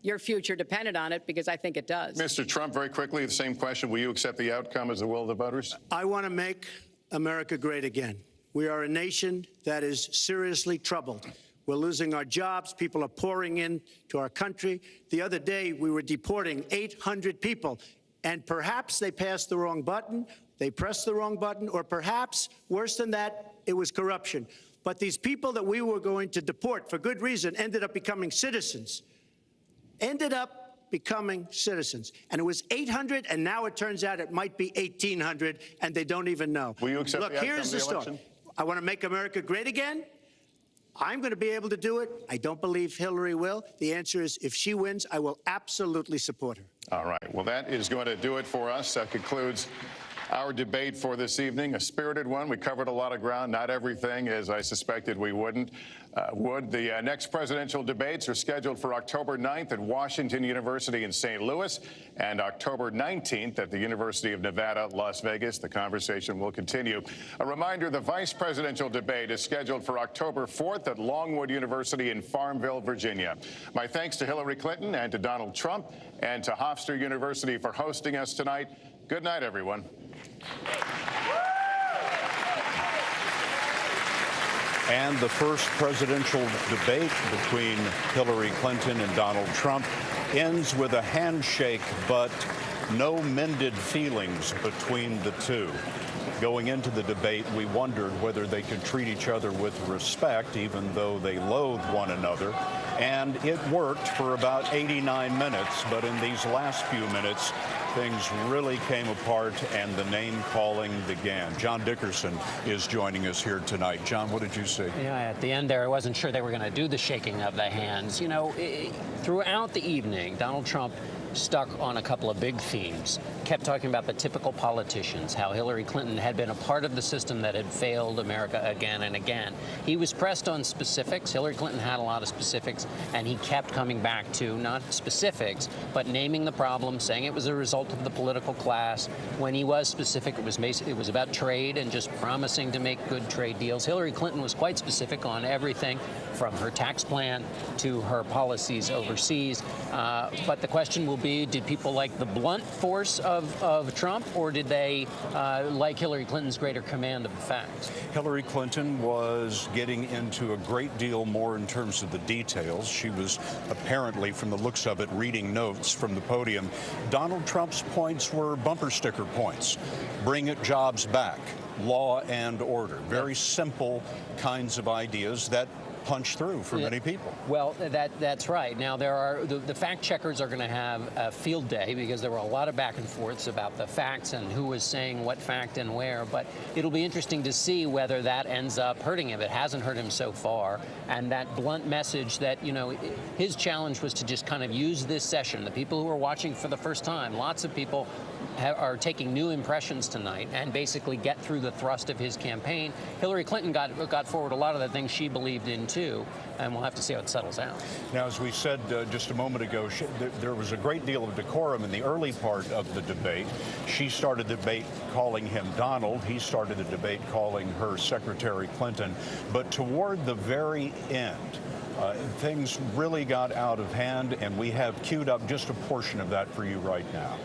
your future depended on it, because I think it does. Mr. Trump, very quickly, the same question. Will you accept the outcome as the will of the voters? I want to make America great again. We are a nation that is seriously troubled. We're losing our jobs. People are pouring into our country. The other day, we were deporting 800 people, and perhaps they passed the wrong button, they pressed the wrong button, or perhaps, worse than that, it was corruption. But these people that we were going to deport for good reason ended up becoming citizens. And it was 800, and now it turns out it might be 1,800, and they don't even know. Will you accept Look, the outcome here's of the the election? story. I want to make America great again. I'm going to be able to do it. I don't believe Hillary will. The answer is, if she wins, I will absolutely support her. All right. Well, that is going to do it for us. That concludes our debate for this evening. A spirited one. We covered a lot of ground, not everything, as I suspected we would. The next presidential debates are scheduled for October 9th at Washington University in St. Louis and October 19th at the University of Nevada, Las Vegas. The conversation will continue. A reminder, the vice presidential debate is scheduled for October 4th at Longwood University in Farmville, Virginia. My thanks to Hillary Clinton and to Donald Trump and to Hofstra University for hosting us tonight. Good night, everyone. And the first presidential debate between Hillary Clinton and Donald Trump ends with a handshake, but no mended feelings between the two. Going into the debate, we wondered whether they could treat each other with respect, even though they loathe one another. And it worked for about 89 minutes, but in these last few minutes, things really came apart and the name-calling began. John Dickerson is joining us here tonight. John, what did you see? Yeah, at the end there, I wasn't sure they were going to do the shaking of the hands. You know, throughout the evening, Donald Trump stuck on a couple of big themes, kept talking about the typical politicians, how Hillary Clinton had been a part of the system that had failed America again and again. He was pressed on specifics. Hillary Clinton had a lot of specifics, and he kept coming back to not specifics, but naming the problem, saying it was a result of the political class. When he was specific, it was about trade and just promising to make good trade deals. Hillary Clinton was quite specific on everything from her tax plan to her policies overseas. But the question will be, did people like the blunt force of Trump, or did they like Hillary Clinton's greater command of the facts? Hillary Clinton was getting into a great deal more in terms of the details. She was apparently, from the looks of it, reading notes from the podium. Donald Trump's points were bumper sticker points. Bring it jobs back, law and order. Very simple kinds of ideas that punch through for many people. Well, that's right. Now, there are the fact checkers are going to have a field day because there were a lot of back and forths about the facts and who was saying what fact and where. But it'll be interesting to see whether that ends up hurting him. It hasn't hurt him so far. And that blunt message that, you know, his challenge was to just kind of use this session. The people who are watching for the first time, lots of people are taking new impressions tonight and basically get through the thrust of his campaign. Hillary Clinton got forward a lot of the things she believed in too, and we'll have to see how it settles out. Now, as we said just a moment ago, there was a great deal of decorum in the early part of the debate. She started the debate calling him Donald. He started the debate calling her Secretary Clinton. But toward the very end, things really got out of hand, and we have queued up just a portion of that for you right now.